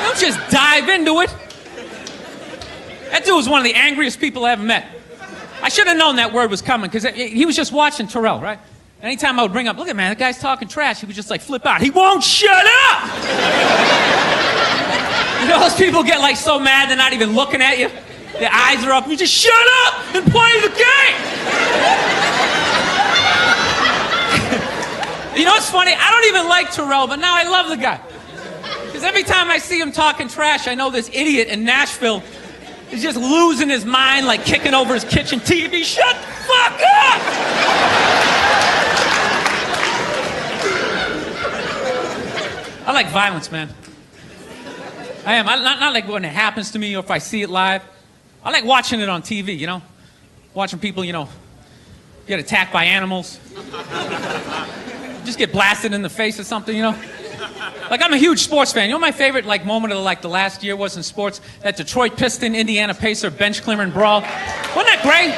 Don't just dive into it. That dude was one of the angriest people I ever met. I should have known that word was coming because he was just watching Terrell, right? Anytime I would bring up, look at man, that guy's talking trash, he would just like flip out. He won't shut up! Those people get like so mad they're not even looking at you. Their eyes are up. You just shut up and play the game! You know what's funny? I don't even like Terrell, but now I love the guy. Because every time I see him talking trash, I know this idiot in Nashville is just losing his mind, like kicking over his kitchen TV. Shut the fuck up! I like violence, man. I am. Not like when it happens to me or if I see it live. I like watching it on TV, Watching people, get attacked by animals. Just get blasted in the face or something, Like, I'm a huge sports fan. My favorite, moment of, the last year was in sports? That Detroit Piston, Indiana Pacer bench clearing brawl. Wasn't that great?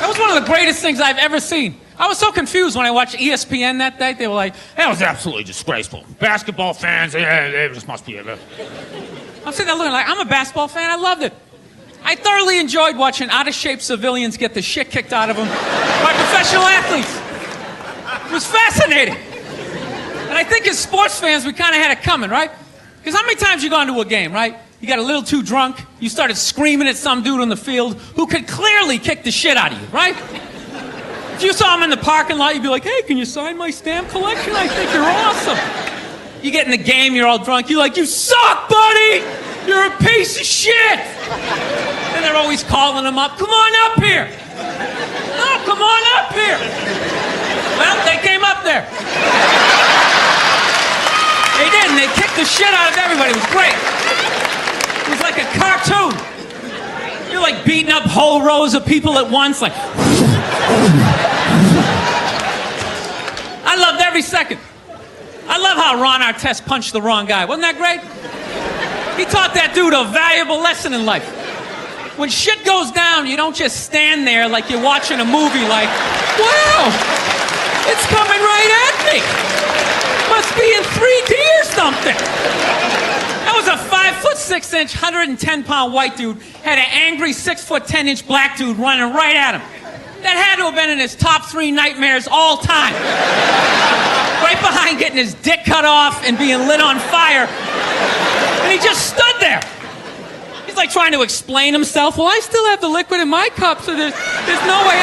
That was one of the greatest things I've ever seen. I was so confused when I watched ESPN that day. They were like, that was absolutely disgraceful. Basketball fans, they just must be... I'm sitting there looking like, I'm a basketball fan. I loved it. I thoroughly enjoyed watching out-of-shape civilians get the shit kicked out of them by professional athletes. It was fascinating. And I think as sports fans, we kind of had it coming, right? Because how many times you gone to a game, right? You got a little too drunk, you started screaming at some dude on the field who could clearly kick the shit out of you, right? If you saw him in the parking lot, you'd be like, hey, can you sign my stamp collection? I think you're awesome. You get in the game, you're all drunk, you're like, you suck, buddy! You're a piece of shit! And they're always calling him up, come on up here! No, come on up here! Well, they came up there. They did, and they kicked the shit out of everybody. It was great. It was like a cartoon. You're like beating up whole rows of people at once, like... I loved every second. I love how Ron Artest punched the wrong guy. Wasn't that great? He taught that dude a valuable lesson in life. When shit goes down, you don't just stand there like you're watching a movie like, wow, it's coming right at me. Must be in 3D or something. That was a 5'6", 110-pound white dude, had an angry 6'10" black dude running right at him. That had to have been in his top 3 nightmares all time. right behind getting his dick cut off and being lit on fire. And he just stood there. He's like trying to explain himself. Well, I still have the liquid in my cup, so there's no way